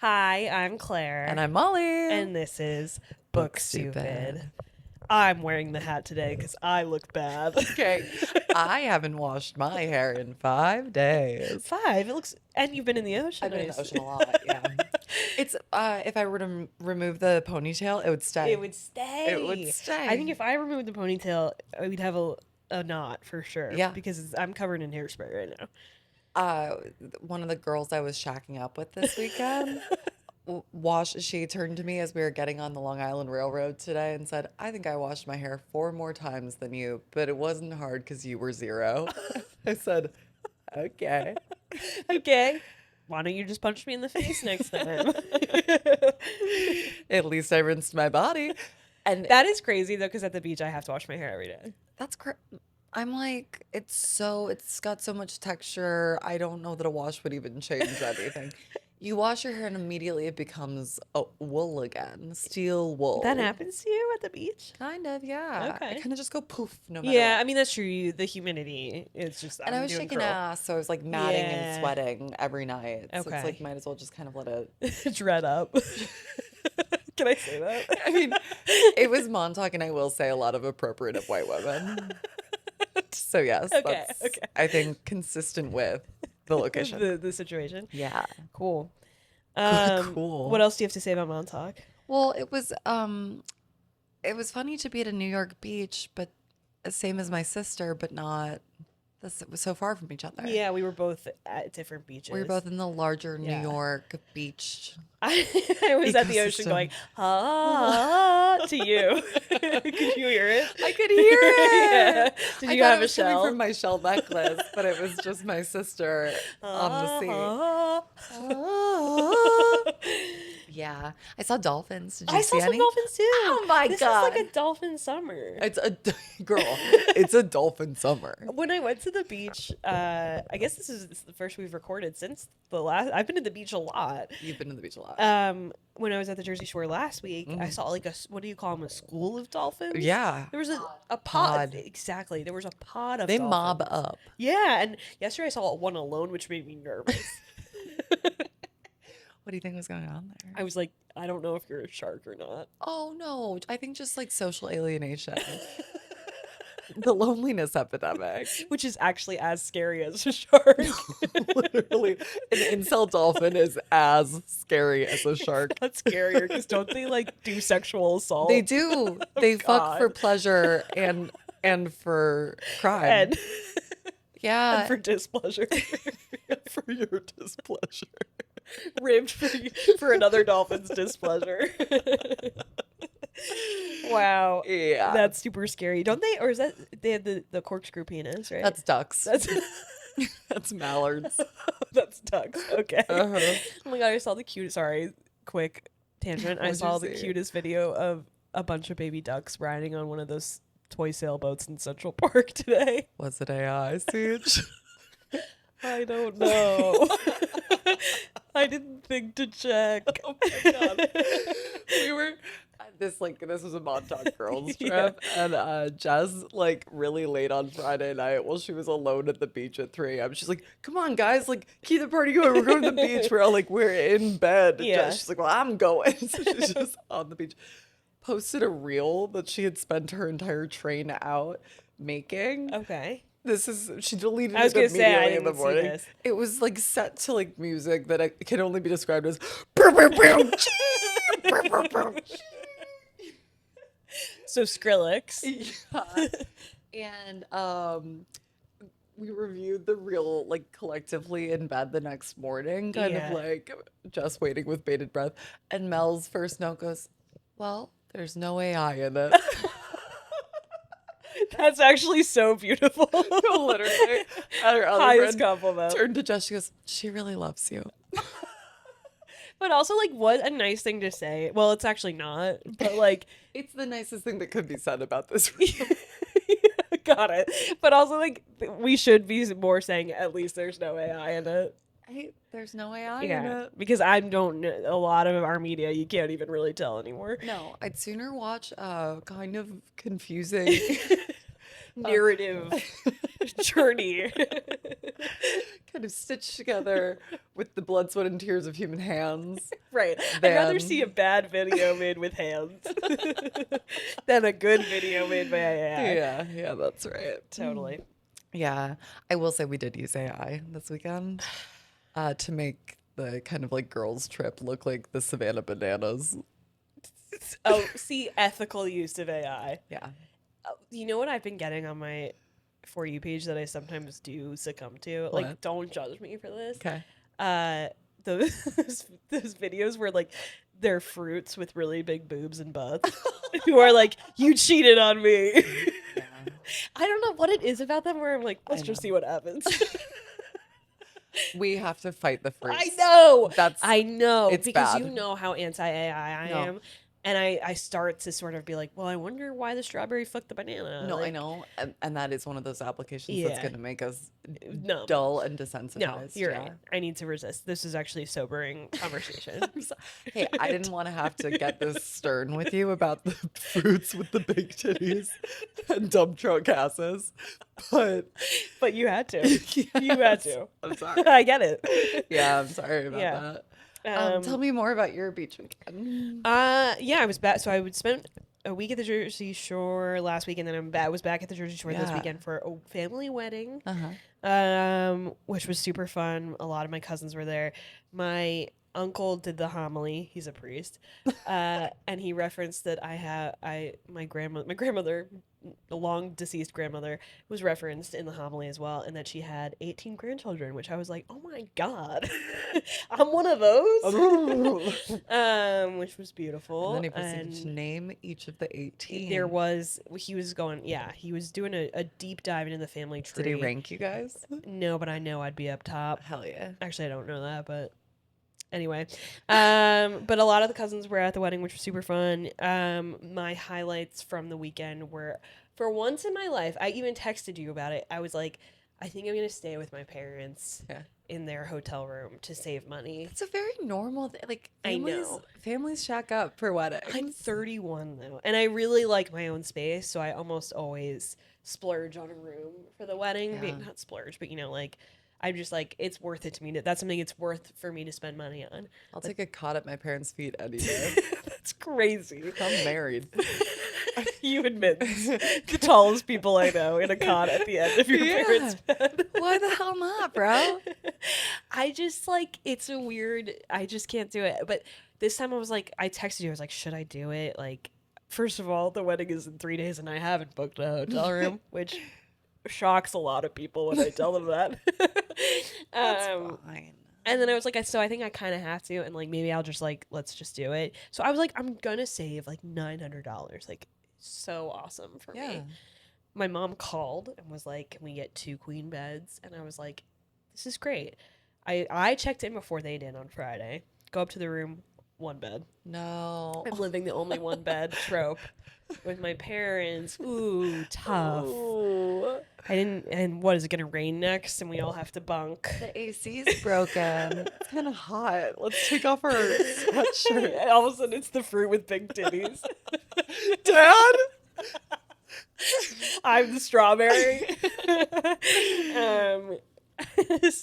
Hi, I'm Claire. And I'm Molly. And this is Book Stupid. I'm wearing the hat today because I look bad. Okay. I haven't washed my hair in 5 days. 5? It looks... And you've been in the ocean. I've been in the ocean a lot, yeah. It's, if I were to remove the ponytail, it would stay. It would stay. It would stay. I think if I removed the ponytail, we'd have a knot for sure. Yeah. Because I'm covered in hairspray right now. One of the girls I was shacking up with this weekend she turned to me as we were getting on the Long Island Railroad today and said, I think I washed my hair 4 more times than you, but it wasn't hard because you were 0. I said, okay. Okay. Why don't you just punch me in the face next time? At least I rinsed my body. And that is crazy though, because at the beach I have to wash my hair every day. that's I'm like, it's got so much texture. I don't know that a wash would even change anything. You wash your hair and immediately it becomes a wool again, steel wool. That happens to you at the beach? Kind of, yeah. Okay. I kind of just go poof no matter Yeah, what. I mean, that's true. The humidity, it's just... And I was shaking ass, so I was like matting and sweating every night. So Okay. it's like, might as well just kind of let it... dread up. Can I say that? I mean, it was Montauk, and I will say a lot of appropriative white women. So yes, Okay, that's, okay. I think, consistent with the location. The situation. Yeah. Cool. Cool. What else do you have to say about Montauk? Well, it was funny to be at a New York beach, but same as my sister, but not it was so far from each other. Yeah, we were both at different beaches. We were both in the larger New Yeah. York beach. I was at the ocean Ecosystem. going, ah, to you. Could you hear it? I could hear it. Yeah. Did I you thought have it a was coming shell? from my shell necklace, but it was just my sister on the sea. Yeah, I saw dolphins. Did you I see saw some any? dolphins too. Oh my This God. is like a dolphin summer. It's a girl. It's a dolphin summer. When I went to the beach, I guess this is the first we've recorded since the last. I've been to the beach a lot. You've been to the beach a lot. When I was at the Jersey Shore last week, I saw like what do you call them? A school of dolphins? Yeah. There was a pod. Pod. Exactly. There was a pod of They dolphins. mob up. Yeah, and yesterday I saw one alone, which made me nervous. What do you think was going on there? I was like, I don't know if you're a shark or not. Oh no, I think just like social alienation. The loneliness epidemic. Which is actually as scary as a shark. Literally, an incel dolphin is as scary as a shark. That's scarier because don't they like do sexual assault? They do. They fuck for God. pleasure and for crime. And, yeah. and for displeasure. For your displeasure. Ribbed for another dolphin's displeasure. Wow. Yeah. That's super scary. Don't they? Or is that they have the corkscrew penis, right? That's ducks. That's That's mallards. that's ducks. Okay. Uh-huh. Oh my God, I saw the cutest. Sorry, quick tangent. I What'd saw you the see? cutest video of a bunch of baby ducks riding on one of those toy sailboats in Central Park today. Was it AI, Siege? I don't know. I didn't think to check. Oh my God. We were at this was a Montauk girls trip, and Jess like really late on Friday night while she was alone at the beach at 3 a.m. She's like, "Come on, guys, like keep the party going. We're going to the beach." We're all like, "We're in bed." And Yeah. She's like, "Well, I'm going." So she's just on the beach. Posted a reel that she had spent her entire train out making. Okay. She deleted I was it gonna say, I immediately in the didn't see morning. this. It was like set to like music that can only be described as boom, boom, boom, boom, boom, boom. So Skrillex. Yeah. And we reviewed the reel like collectively in bed the next morning, kind Yeah. of like just waiting with bated breath. And Mel's first note goes, "Well, there's no AI in it." That's actually so beautiful. Literally. And her other Highest friend compliment. turned to Jess, she goes, "She really loves you." But also, like, what a nice thing to say. Well, it's actually not, but like, It's the nicest thing that could be said about this reel. got it. But also, like, we should be more saying at least there's no AI in it. There's no AI in Yeah, it. because I don't know a lot of our media. You can't even really tell anymore. No, I'd sooner watch a kind of confusing Narrative journey. kind of stitched together with the blood, sweat, and tears of human hands Right. I'd rather see a than bad video made with hands than a good video made by AI. yeah, that's right. Totally. Yeah, I will say we did use AI this weekend to make the kind of like girls trip look like the Savannah Bananas. Oh, see, ethical use of AI. Yeah. You know what I've been getting on my For You page that I sometimes do succumb to? Like, What? don't judge me for this. Okay. Those videos where, like, they're fruits with really big boobs and butts who are like, you cheated on me. Yeah. I don't know what it is about them where I'm like, let's I just know. see what happens. We have to fight the fruits. I know. That's I know. it's Because bad. you know how anti-AI I No. am. And I start to sort of be like, well, I wonder why the strawberry fucked the banana. No, I Like, know. And that is one of those applications that's Yeah. going to make us No. dull and No, desensitized. you're yeah. right. I need to resist. This is actually a sobering conversation. Hey, I didn't want to have to get this stern with you about the fruits with the big titties and dump truck asses, but But you had to. You had to. I'm sorry. I get it. Yeah, I'm sorry about Yeah. that. Um, Tell me more about your beach weekend. Yeah, I was back. So I would spend a week at the Jersey Shore last week, and then I was back at the Jersey Shore this Yeah. weekend for a family wedding, Uh-huh. which was super fun. A lot of my cousins were there. My uncle did the homily. He's a priest, and he referenced that my grandmother, a long deceased grandmother, was referenced in the homily as well, and that she had 18 grandchildren, which I was like, oh my god, I'm one of those. Which was beautiful. And then he proceeded to name each of the 18. He was doing a deep dive into the family tree. Did he rank you guys? No, but I know I'd be up top. Hell yeah. Actually, I don't know that, but anyway. But a lot of the cousins were at the wedding, which was super fun. My highlights from the weekend were, for once in my life, I even texted you about it. I was like, I think I'm going to stay with my parents in their hotel room to save money. It's a very normal thing. Like, I know. Families shack up for weddings. I'm 31 though, and I really like my own space, so I almost always splurge on a room for the wedding. Yeah. Not splurge, but like, I'm just like, it's worth it to me. That's something it's worth for me to spend money on. I'll take a cot at my parents' feet any day. That's crazy. I'm married. You admit the tallest people I know in a cot at the end of your parents' bed. Why the hell not, bro? I just like, it's a weird, I just can't do it. But this time I was like, I texted you, I was like, should I do it? Like, first of all, the wedding is in 3 days and I haven't booked a hotel room, which shocks a lot of people when I tell them that. That's fine. And then I was like, so I think I kind of have to, and like maybe I'll just like, let's just do it. So I was like, I'm gonna save like $900, like so awesome for me. My mom called and was like, can we get 2 queen beds? And I was like, this is great. I checked in before they did on Friday. Go up to the room, 1 bed. No. I'm living the only 1 bed trope with my parents. Ooh, tough. Ooh. I didn't, and what, is it gonna rain next and we all have to bunk? The AC's broken. It's kind of hot. Let's take off our sweatshirt. All of a sudden it's the fruit with big titties. Dad? I'm the strawberry.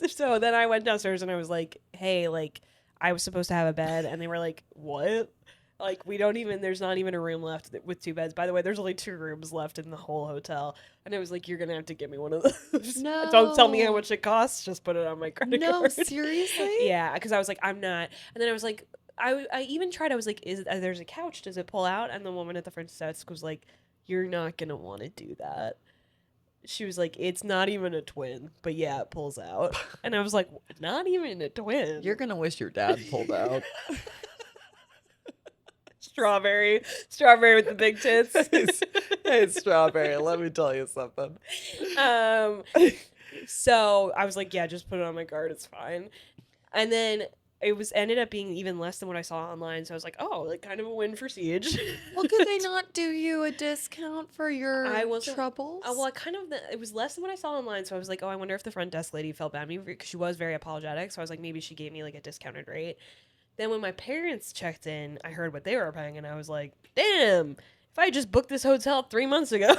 So then I went downstairs and I was like, hey, like, I was supposed to have a bed, and they were like, what? Like, there's not even a room left with 2 beds. By the way, there's only 2 rooms left in the whole hotel. And it was like, you're going to have to give me one of those. No. Don't tell me how much it costs. Just put it on my credit No, card. seriously? Yeah, because I was like, I'm not. And then I was like, I even tried, I was like, there's a couch. Does it pull out? And the woman at the front desk was like, you're not going to want to do that. She was like, it's not even a twin, but yeah, it pulls out. And I was like, not even a twin. You're going to wish your dad pulled out. Strawberry with the big tits. Hey, Strawberry, let me tell you something. So I was like, yeah, just put it on my card. It's fine. And then it ended up being even less than what I saw online. So I was like, oh, like kind of a win for Siege. Well, could they not do you a discount for your troubles? Well, it was less than what I saw online. So I was like, oh, I wonder if the front desk lady felt bad at me because she was very apologetic. So I was like, maybe she gave me like a discounted rate. Then when my parents checked in, I heard what they were paying, and I was like, damn, if I just booked this hotel 3 months ago.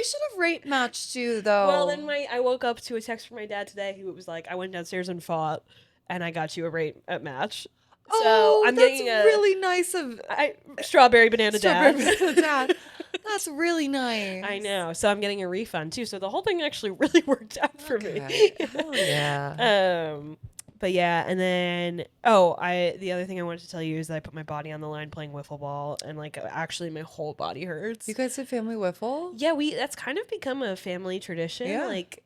They should have rate matched you Well, though. then I woke up to a text from my dad today who was like, I went downstairs and fought, and I got you a rate at match. So Oh, I'm that's getting a really nice of strawberry banana Strawberry dad. Banana Dad. That's really I nice. know. So I'm getting a refund too. So the whole thing actually really worked out for me. Okay. Hell yeah. But yeah, and then the other thing I wanted to tell you is that I put my body on the line playing wiffle ball, and like actually my whole body hurts. You guys did family wiffle? Yeah, that's kind of become a family tradition. Yeah. Like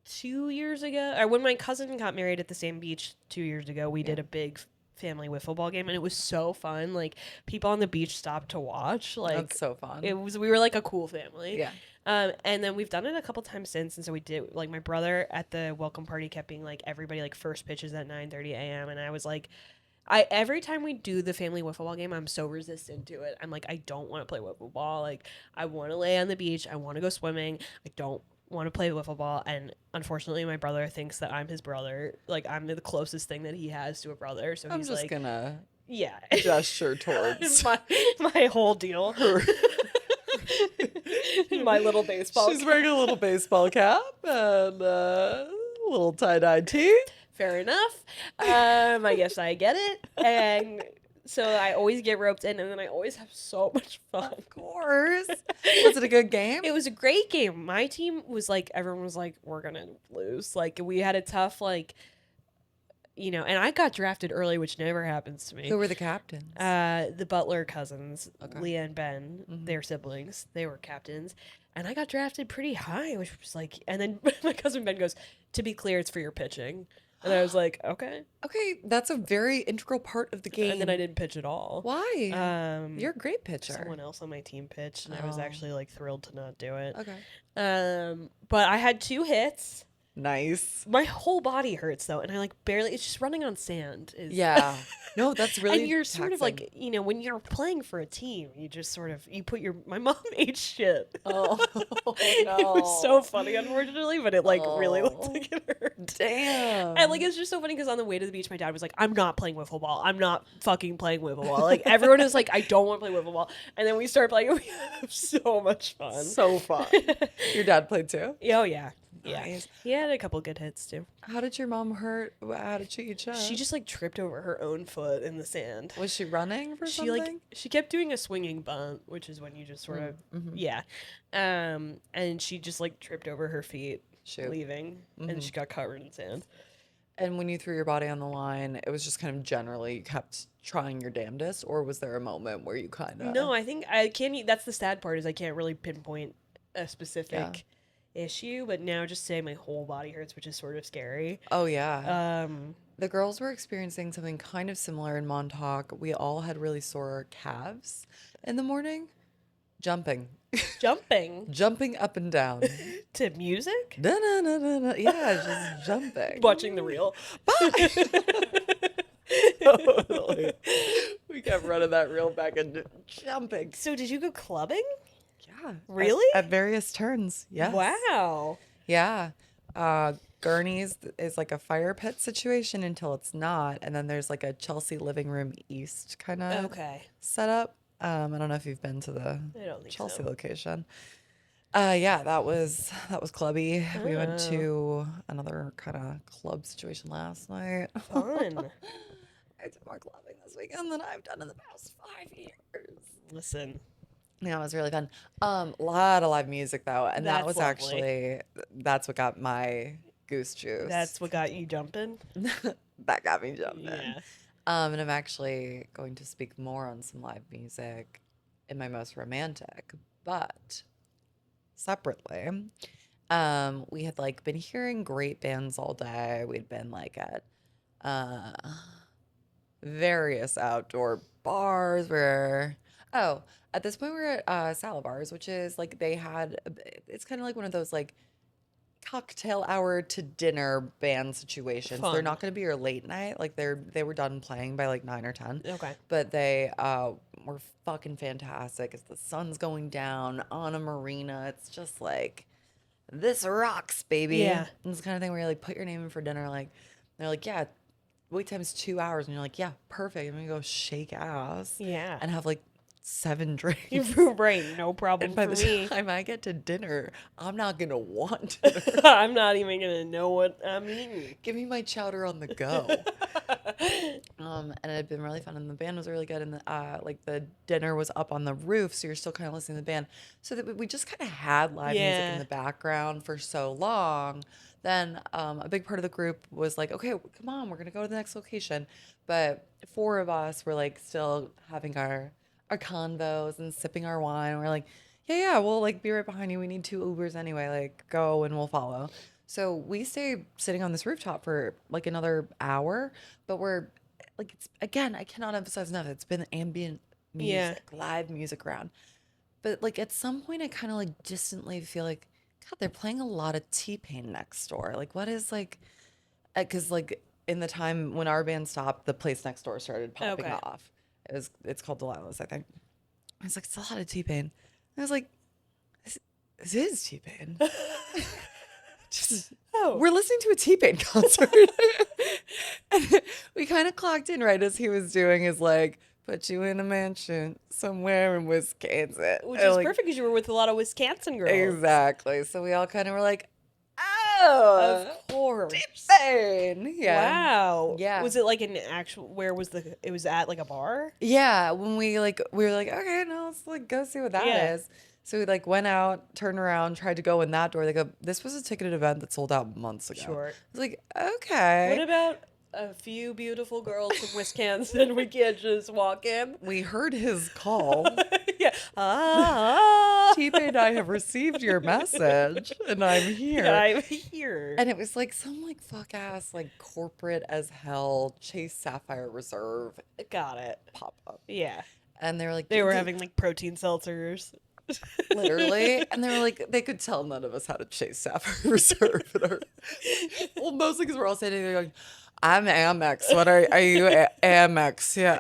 2 years ago, or when my cousin got married at the same beach 2 years ago, we did a big family wiffle ball game, and it was so fun. Like people on the beach stopped to watch. Like That's so fun. we were like a cool family. Yeah. And then we've done it a couple times since, and so we did. Like my brother at the welcome party kept being like, everybody like first pitches at 9:30 a.m. and I was like, every time we do the family wiffle ball game, I'm so resistant to it. I'm like, I don't want to play wiffle ball. Like I want to lay on the beach. I want to go swimming. I don't want to play wiffle ball. And unfortunately, my brother thinks that I'm his brother. Like I'm the closest thing that he has to a brother. So I'm he's just like, gonna yeah, gesture towards my whole deal. her. My little baseball. She's wearing a little baseball cap and a little tie-dyed tee. Fair enough. I guess I get it. And so I always get roped in, and then I always have so much fun. Of course. Was it a good game? It was a great game. My team was like, everyone was like, we're gonna lose. Like we had a tough and I got drafted early, which never happens to me. Who were the captains? The Butler cousins, Okay. Leah and Ben, their siblings, they were captains. And I got drafted pretty high, which was like, and then my cousin Ben goes, to be clear, it's for your pitching. And I was like, okay. Okay, that's a very integral part of the game. And then I didn't pitch at all. Why? You're a great pitcher. Someone else on my team pitched, and I was actually like thrilled to not do it. Okay. But I had 2 hits. Nice. My whole body hurts though, and I like barely. It's just running on sand. Yeah. No, that's really. And you're sort of like, taxing. when you're playing for a team, you just sort of put my mom ate shit. Oh no. It was so funny, unfortunately, but it like really looked like it hurt. Damn. And like it's just so funny because on the way to the beach, my dad was like, "I'm not playing wiffle ball. I'm not fucking playing wiffle ball." Like everyone is like, "I don't want to play wiffle ball," and then we start playing, and we have so much fun. So fun. Your dad played too? Oh yeah. Yeah, Nice. he had a couple good hits too. How did your mom hurt? How did she get shot? She just like tripped over her own foot in the sand. Was she running for She something? she kept doing a swinging bunt, which is when you just sort of yeah, and she just like tripped over her feet leaving, and she got covered in sand. And when you threw your body on the line, it was just kind of generally you kept trying your damnedest, or was there a moment where you kind of? No, I think I can't. That's the sad part is I can't really pinpoint a specific issue, but now just saying my whole body hurts, which is sort of scary. Oh yeah. The girls were experiencing something kind of similar in Montauk. We all had really sore calves in the morning. Jumping. Jumping up and down. To music? Yeah, just jumping. Watching the reel. Totally. We kept running that reel back and jumping. So did you go clubbing? Yeah. Really? At various turns. Yes. Wow. Yeah. Gurney's is like a fire pit situation until it's not. And then there's like a Chelsea Living Room East kind of setup. I don't know if you've been to the Chelsea location. Yeah, that was clubby. We went to another kind of club situation last night. Fun. I did more clubbing this weekend than I've done in the past 5 years. Listen. Yeah, it was really fun. Lot of live music though, and that was lovely. actually that's what got my goose juice. That's what got you jumping? That got me jumping. Yeah. And I'm actually going to speak more on some live music in my most romantic, but separately. We had like been hearing great bands all day. We'd been like at various outdoor bars where at this point we're at Salad Bars, which is like it's kind of like one of those like cocktail hour to dinner band situations. They're Fun. not going to be your late night. Like they were done playing by like 9 or 10. Okay. But they were fucking fantastic. As the sun's going down on a marina, it's just like this rocks, baby. Yeah. And it's the kind of thing where you like put your name in for dinner. Like they're like, yeah, wait time is 2 hours, and you're like, yeah, perfect. I'm gonna go shake ass. Yeah. And have like 7 drinks. Right, no And problem by for the me. time I get to dinner, I'm not going to want dinner. I'm not even gonna know what I'm eating. Give me my chowder on the go. And it had been really fun, and the band was really good, and like the dinner was up on the roof, so you're still kind of listening to the band. So that we just kind of had live music in Yeah. the background for so long. Then a big part of the group was like, okay, come on, we're gonna go to the next location. But 4 of us were like still having our convos and sipping our wine. We're like, yeah, we'll like be right behind you. We need 2 Ubers anyway. Like, go and we'll follow. So we stay sitting on this rooftop for like another hour, but we're like, it's again, I cannot emphasize enough. It's been ambient Yeah. music, live music around. But like at some point, I kind of like distantly feel like, God, they're playing a lot of T-Pain next door. Like, what is like, because like in the time when our band stopped, the place next door started popping Okay. off. It's called Delilah's, I think. I was like, it's a lot of T-Pain. I was like, this is T-Pain. Just, Oh. we're listening to a T-Pain concert. And we kind of clocked in right as he was doing his like, put you in a mansion somewhere in Wisconsin. Which And, is like, perfect because you were with a lot of Wisconsin girls. exactly. So we all kind of were like, Of oh, course. T-Pain. Yeah. Wow. Yeah. Was it like an actual, where was it was at like a bar? Yeah, when we were like, okay, no, let's like go see what that is. Yeah. So we like went out, turned around, tried to go in that door. They go, this was a ticketed event that sold out months ago. Sure. I was like, What okay. about a few beautiful girls from Wisconsin? We can't just walk in. We heard his call. Yeah. Ah. T-Pain, I have received your message and I'm here. I'm here. And it was like some like fuck ass, like corporate as hell Chase Sapphire Reserve Got it. pop up. Yeah. And they were like, They were having like protein seltzers. literally, and they were like, they could tell none of us had a Chase Sapphire Reserve. Well, mostly because we're all sitting there going, I'm Amex. What are you? Amex. Yeah.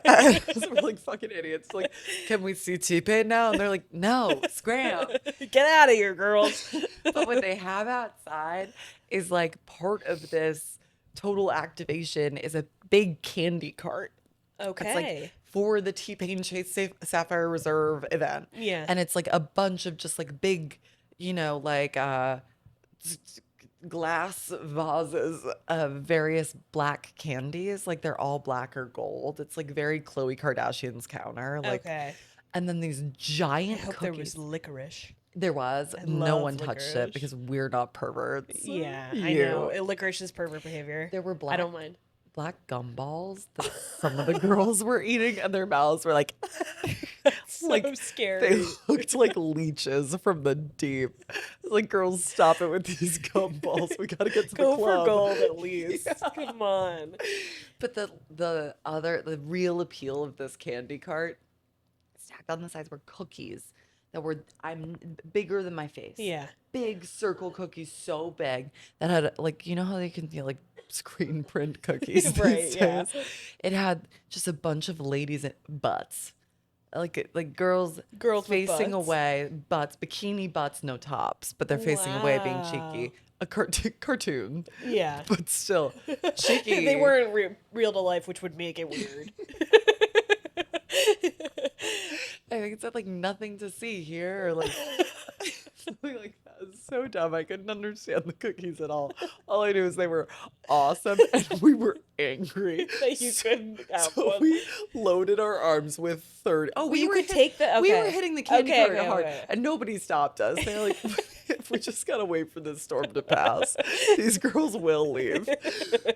So we're like fucking idiots. Like, can we see T-Pain now? And they're like, no, scram. Get out of here, girls. But what they have outside is like part of this total activation is a big candy cart. Okay. It's like for the T-Pain Chase Sapphire Reserve event. Yeah. And it's like a bunch of just like big, like glass vases of various black candies. Like they're all black or gold. It's like very Khloe Kardashian's counter. Like, Okay. and then these giant I hope cookies. there was licorice. There was. I No love one touched licorice. it because we're not perverts. Yeah, I You. know. Licorice is pervert behavior. There were I don't mind. black gumballs that some of the girls were eating, and their mouths were like, So like scary. they looked like leeches from the deep. Like, girls, stop it with these gumballs. We gotta get to Go the club. for gold at least. Yeah. Come on. But the real appeal of this candy cart, stacked on the sides, were cookies that were bigger than my face. Yeah. Big circle cookies, so big that had like, you know how they can feel like screen print cookies Right, these yeah. days? It had just a bunch of ladies' butts. Like girls Girls with facing butts? away, butts, bikini butts, no tops, but they're facing away, being Wow. cheeky. A cartoon, Yeah. but still cheeky. They weren't real to life, which would make it weird. I think it said like nothing to see here, or like something like that. It was so dumb. I couldn't understand the cookies at all. All I knew is they were awesome, and we were angry. That you couldn't have So one. we loaded our arms with 30. Oh, Well, you could take the. We Okay. were hitting the candy Okay, cart okay, hard, okay. and nobody stopped us. They were like, if we just gotta wait for this storm to pass, these girls will leave.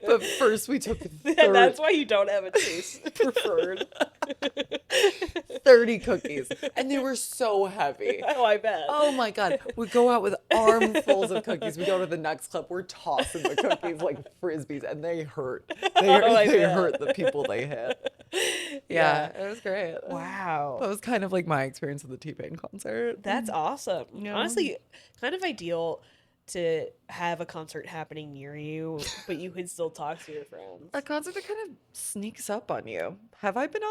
But first, we took And that's why you don't have a taste preferred. 30 cookies, and they were so heavy. Oh, I bet. Oh my God. We go out with armfuls of cookies. We go to the next club. We're tossing the cookies like frisbees, and they hurt. I They bet. hurt the people they hit. Yeah, it was great. Wow. That was kind of like my experience at the T-Pain concert. That's awesome. Yeah. Honestly, kind of ideal to have a concert happening near you, but you can still talk to your friends. A concert that kind of sneaks up on you. Have I been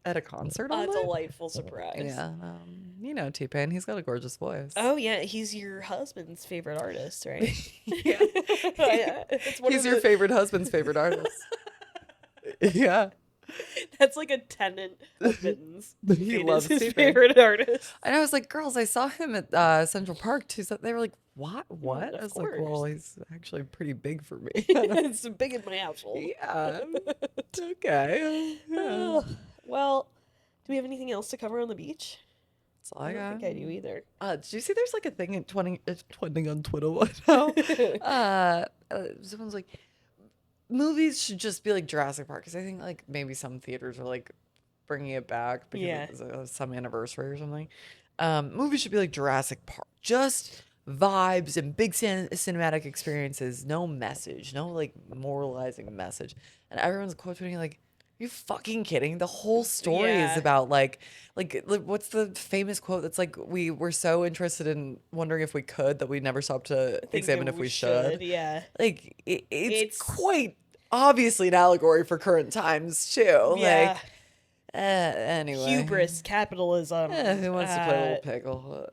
at a concert all A night? delightful surprise. Yeah. T-Pain, he's got a gorgeous voice. Oh yeah, he's your husband's favorite artist, right? Yeah. Yeah, it's one He's of your the- favorite husband's favorite artist. Yeah. That's like a tenant of Mittens. He Finn loves is his TV. favorite artist. And I was like, girls, I saw him at Central Park too. So they were like, what? What? I Of was like, well, course. he's actually pretty big for me. It's big in my household. Yeah. Okay. Yeah. Oh, well, do we have anything else to cover on the beach? That's all I I don't got. think I do either. Did you see there's like a thing in it's trending on Twitter right now? Someone's like, movies should just be like Jurassic Park because I think like maybe some theaters are like bringing it back because Yeah. it's some anniversary or something. Movies should be like Jurassic Park, just vibes and big cinematic experiences, no message, no like moralizing message. And everyone's quote tweeting like, "You fucking kidding? The whole story is Yeah. about like what's the famous quote that's like we were so interested in wondering if we could that we never stopped to examine if we should." Yeah. Like it's It's quite obviously an allegory for current times too. yeah. Anyway, Hubris, capitalism. who wants to play Little Pickle?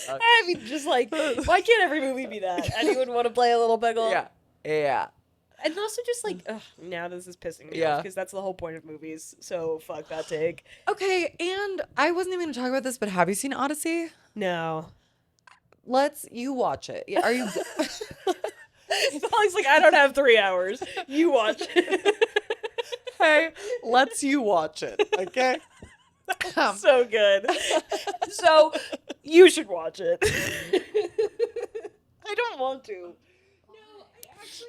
I mean, just like, why can't every movie be that? Anyone want to play a little pickle? Yeah, yeah. And also just like, ugh, now this is pissing me Yeah. off because that's the whole point of movies. So fuck that take. Okay, and I wasn't even gonna talk about this, but have you seen Odyssey? No. You watch it. Are you? Polly's like, I don't have 3 hours. You watch it. Hey, you watch it, okay? So good. So you should watch it. I don't want to.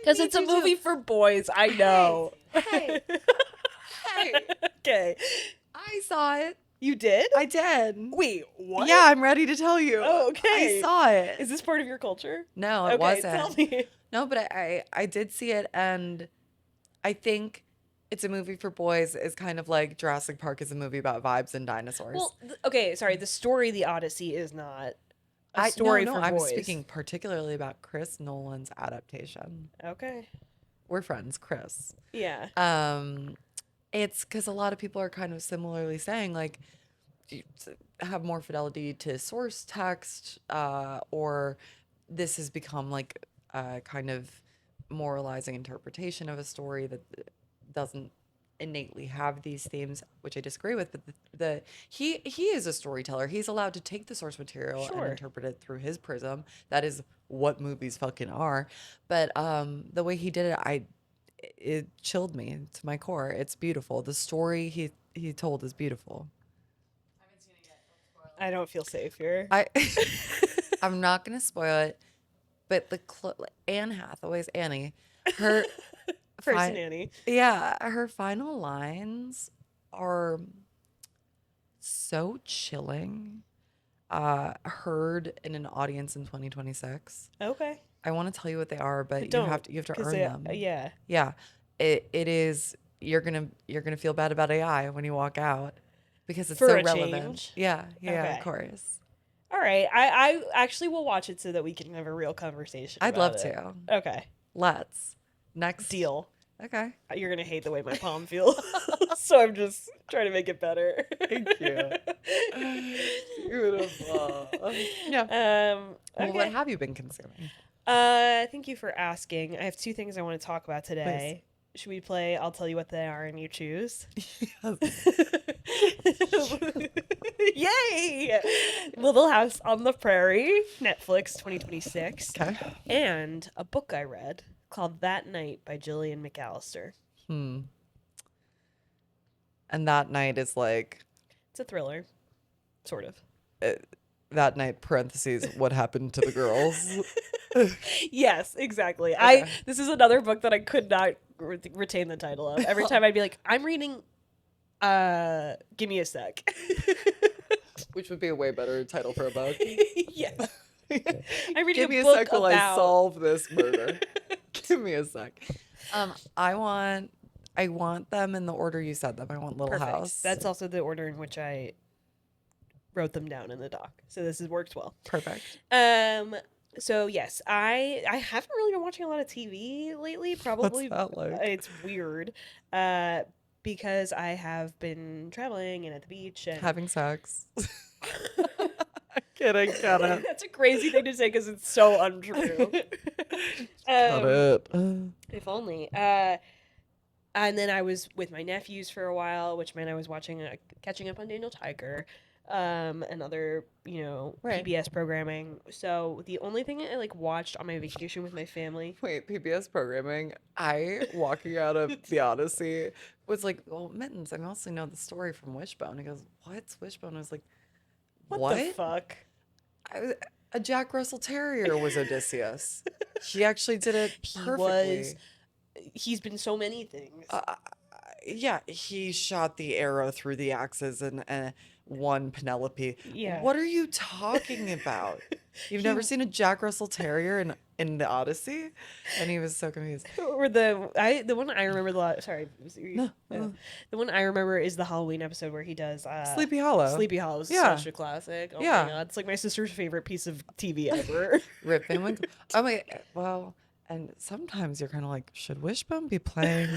Because it's a movie for boys. I know. Hey. Okay. I saw it. You did? I did. Wait, what? Yeah, I'm ready to tell you. Oh, okay. I saw it. Is this part of your culture? No, it Okay, wasn't. tell me. No, but I did see it, and I think it's a movie for boys is kind of like Jurassic Park is a movie about vibes and dinosaurs. Well, okay, sorry. The story, The Odyssey, is not a story for I'm boys. speaking particularly about Chris Nolan's adaptation. Okay. We're friends, Chris. Yeah. It's because a lot of people are kind of similarly saying like you have more fidelity to source text, or this has become like a kind of moralizing interpretation of a story that doesn't innately have these themes, which I disagree with. But he is a storyteller. He's allowed to take the source material Sure. and interpret it through his prism. That is what movies fucking are. But the way he did it, it chilled me to my core. It's beautiful. The story he told is beautiful. I don't feel safe here. I'm not gonna spoil it, but Anne Hathaway's Annie, her First nanny. yeah, her final lines are so chilling. Heard in an audience in 2026. Okay. I want to tell you what they are, but Don't, you have to 'cause earn they- them. Yeah. Yeah. It is you're gonna feel bad about AI when you walk out because it's For so a relevant. change? Yeah, Okay. of course. All right. I actually will watch it so that we can have a real conversation. I'd about love it. to. Okay. Let's. Next Deal. Okay. You're gonna hate the way my palm feels, so I'm just trying to make it better. Thank you. Beautiful. Yeah. Well, Well, what have you been consuming? thank you for asking. I have 2 things I want to talk about today. Should we play I'll tell you what they are and you choose? Yay! Little House on the Prairie, Netflix 2026. Okay. And a book I read called That Night by Gillian McAllister. And that night is like It's a thriller, sort of. that night parentheses what happened to the girls. Yes, exactly. Okay. This is another book that I could not retain the title of. Every time I'd be like, I'm reading give me a sec. Which would be a way better title for a book. Yes. I'm reading Give me a a book sec while I about solve this murder. Give me a sec. I want them in the order you said them. I want Little Perfect. House. That's also the order in which I wrote them down in the doc. So this works well. perfect. So yes, I haven't really been watching a lot of TV lately. Probably What's that like? it's weird. Because I have been traveling and at the beach and Having sex. Kidding, got it. That's a crazy thing to say because it's so untrue. Got it. If only. And then I was with my nephews for a while, which meant I was watching, catching up on Daniel Tiger, and other, Right. PBS programming. So the only thing I like watched on my vacation with my family. Wait, PBS programming. I, walking out of the Odyssey, was like, well, Mittens, I mostly know the story from Wishbone. He goes, what's Wishbone? I was like, What the what? fuck? A Jack Russell Terrier was Odysseus. He actually did it He was. perfectly. He's been so many things. Yeah, he shot the arrow through the axes and won Penelope. Yeah. What are you talking about? You've He never seen a Jack Russell Terrier in the Odyssey? And he was so confused. or the one I remember the lot. Sorry, No, the one I remember is the Halloween episode where he does Sleepy Hollow. Sleepy Hollow is Yeah. such a classic. Oh Yeah. my god, it's like my sister's favorite piece of TV ever. Rip Van Winkle. Oh my, well, and sometimes you're kind of like, should Wishbone be playing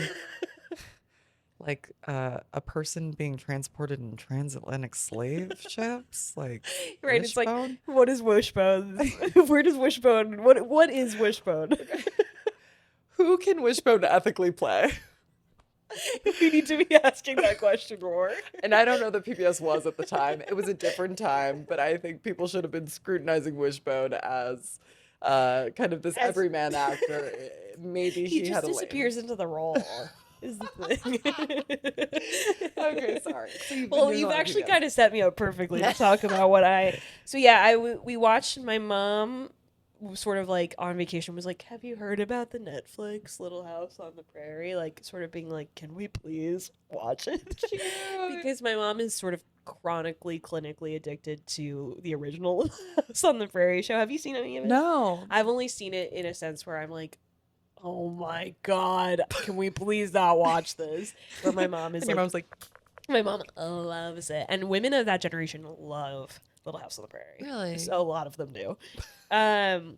like a person being transported in transatlantic slave ships? Like, Right? It's like, Wishbone? what is Wishbone? Where does Wishbone? What is Wishbone? Who can Wishbone ethically play? We need to be asking that question more. And I don't know that PBS was at the time. It was a different time, but I think people should have been scrutinizing Wishbone as kind of this As- everyman actor. Maybe He he just had a lane. disappears into the role. Is the thing. Okay, sorry. So Well, you've actually kind of set me up perfectly to talk about what I. So yeah, we watched. My mom was sort of like on vacation was like, "Have you heard about the Netflix Little House on the Prairie?" Like, sort of being like, "Can we please watch it?" Because my mom is sort of chronically, clinically addicted to the original Little House on the Prairie show. Have you seen any of it? No. I've only seen it in a sense where I'm like, oh my god, can we please not watch this? Where my mom is And your mom's like, my mom loves it, and women of that generation love Little House on the Prairie. Really? So a lot of them do. And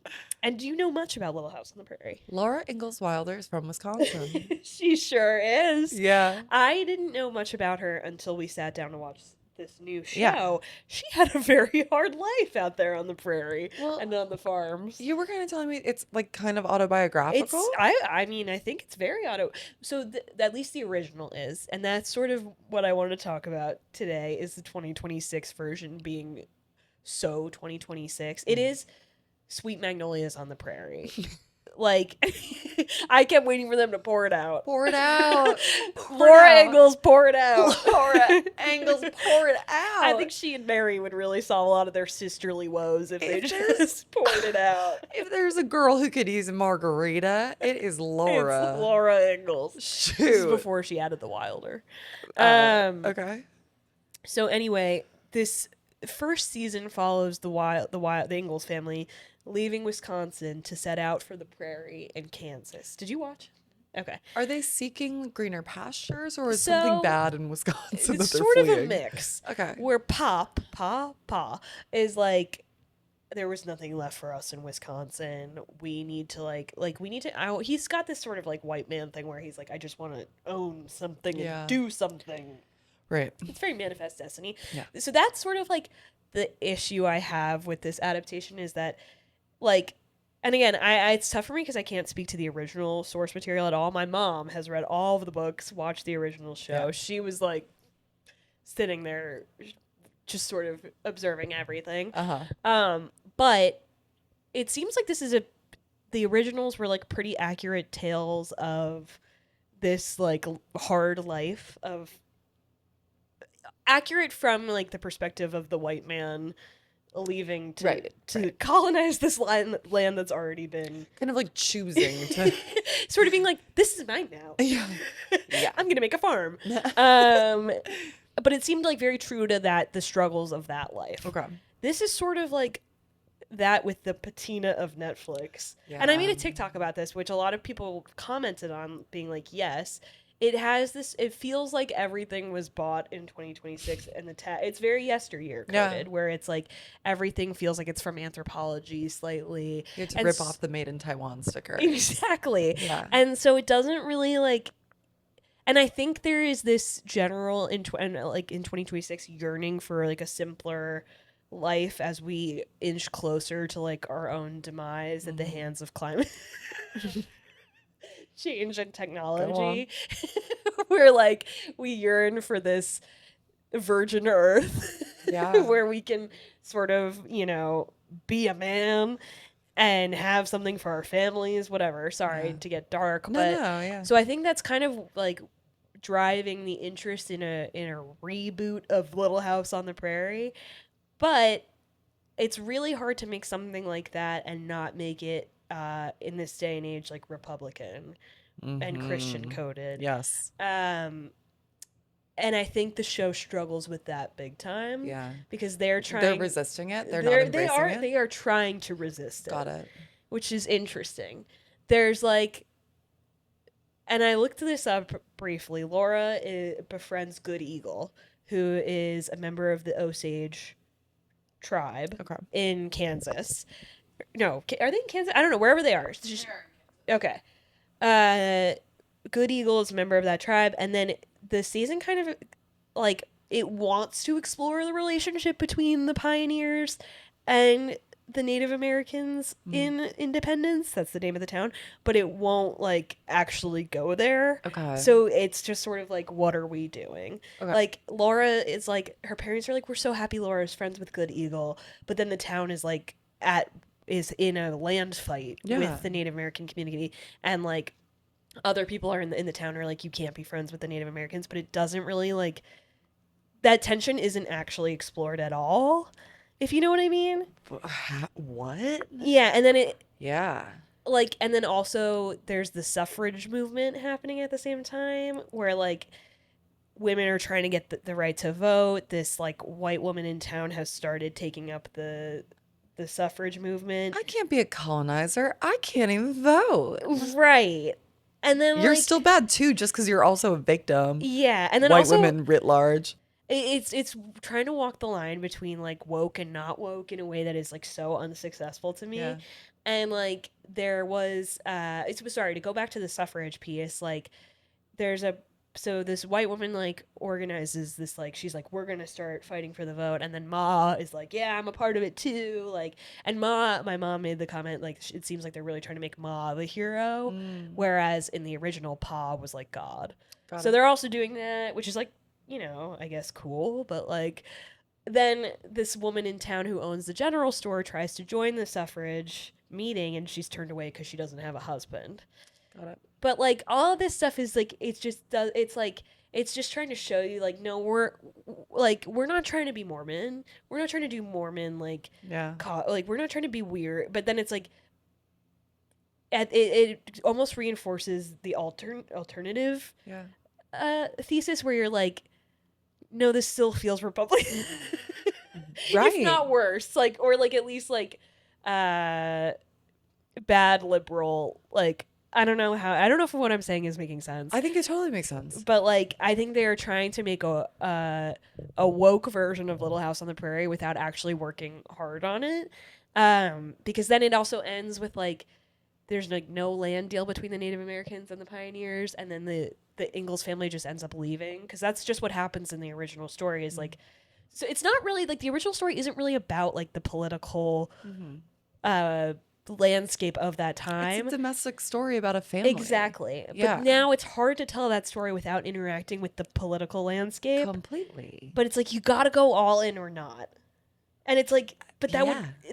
do you know much about Little House on the Prairie? Laura Ingalls Wilder is from Wisconsin. She sure is. Yeah. I didn't know much about her until we sat down to watch this new show. Yeah. She had a very hard life out there on the prairie Well, and on the farms. You were kind of telling me it's like kind of autobiographical. It's I mean I think it's very so at least the original is, and that's sort of what I wanted to talk about today is the 2026 version being so 2026. It is Sweet Magnolias on the Prairie. Like, I kept waiting for them to pour it out. Pour it out. Laura Ingalls, pour it out. Laura Ingalls, pour it out. I think she and Mary would really solve a lot of their sisterly woes if they just poured it out. If there's a girl who could use a margarita, it is Laura. It's Laura Ingalls. Shoot. This is before she added the Wilder. Okay. So anyway, this first season follows the Ingalls family leaving Wisconsin to set out for the prairie in Kansas. Did you watch? Okay. Are they seeking greener pastures, or is So, something bad in Wisconsin that It's they're sort of a fleeing? mix. Okay. Where Pa is like, there was nothing left for us in Wisconsin. We need to he's got this sort of like white man thing where he's like, I just want to own something Yeah. and do something. Right. It's very Manifest Destiny. Yeah. So that's sort of like the issue I have with this adaptation is that, like, and again, it's tough for me because I can't speak to the original source material at all. My mom has read all of the books, watched the original show. Yeah. She was like sitting there, just sort of observing everything. But it seems like the originals were like pretty accurate tales of this like hard life of accurate from like the perspective of the white man leaving to colonize this land that's already been Kind of like choosing to. sort of being like, this is mine now. Yeah. I'm gonna make a farm. But it seemed like very true to the struggles of that life. Okay. This is sort of like that with the patina of Netflix. And I made a TikTok about this, which a lot of people commented on, being like, yes, it has this, it feels like everything was bought in 2026, and it's very yesteryear coded, where it's like everything feels like it's from Anthropology slightly. You have to rip off the Made in Taiwan sticker. Exactly. Yeah. And so it doesn't really like, and I think there is this general in 2026 yearning for like a simpler life as we inch closer to like our own demise at the hands of climate change in Go on. technology. We're like, we yearn for this virgin earth Yeah. where we can sort of, be a man and have something for our families, whatever. Sorry Yeah. to get dark, No, but no, yeah. so I think that's kind of like driving the interest in a reboot of Little House on the Prairie. But it's really hard to make something like that and not make it in this day and age like Republican and Christian coded. Yes. And I think the show struggles with that big time. Yeah. Because they're They're trying. resisting it. They're not embracing it. They are trying to resist it. Got it. Which is interesting. There's like, and I looked this up briefly. Laura befriends Good Eagle, who is a member of the Osage tribe in Kansas. No, are they in Kansas? I don't know. Wherever they are. It's just, okay. Good Eagle is a member of that tribe, and then the season kind of like it wants to explore the relationship between the pioneers and the Native Americans in Independence. That's the name of the town, but it won't like actually go there. Okay. So it's just sort of like, what are we doing? Okay. Like Laura is like, her parents are like, we're so happy Laura's friends with Good Eagle, but then the town is like is in a land fight with the Native American community, and like other people are in the town are like, you can't be friends with the Native Americans, but it doesn't really like, that tension isn't actually explored at all, if you know what I mean. What? Yeah, and then Yeah. like, and then also there's the suffrage movement happening at the same time where like women are trying to get the right to vote. This like white woman in town has started taking up the suffrage movement. I can't be a colonizer. I can't even vote. Right. And then You're like, still bad too, just because you're also a victim. yeah, and then White also women writ large. it's trying to walk the line between like woke and not woke in a way that is like so unsuccessful to me. Yeah. And like there was sorry, to go back to the suffrage piece, like there's so this white woman like organizes this, like she's like, we're gonna start fighting for the vote, and then Ma is like, yeah, I'm a part of it too, like, and my mom made the comment like, it seems like they're really trying to make Ma the hero, whereas in the original Pa was like God. So they're also doing that, which is like, I guess cool, but like then this woman in town who owns the general store tries to join the suffrage meeting, and she's turned away because she doesn't have a husband. Got it. But like all of this stuff is like, it's just trying to show you like, no, we're not trying to be Mormon. We're not trying to do Mormon like, like we're not trying to be weird. But then it's like, it almost reinforces the alternative thesis where you're like, no, this still feels Republican. Right. If not worse, like, or like at least like bad liberal, like, I don't know if what I'm saying is making sense. I think it totally makes sense. But like, I think they are trying to make a woke version of Little House on the Prairie without actually working hard on it. Because then it also ends with like, there's like no land deal between the Native Americans and the pioneers, and then the Ingalls family just ends up leaving, because that's just what happens in the original story. Is like, so it's not really like, the original story isn't really about like the political landscape of that time. It's a domestic story about a family. Exactly. Yeah. But now it's hard to tell that story without interacting with the political landscape. Completely. But it's like, you got to go all in or not. And it's like, but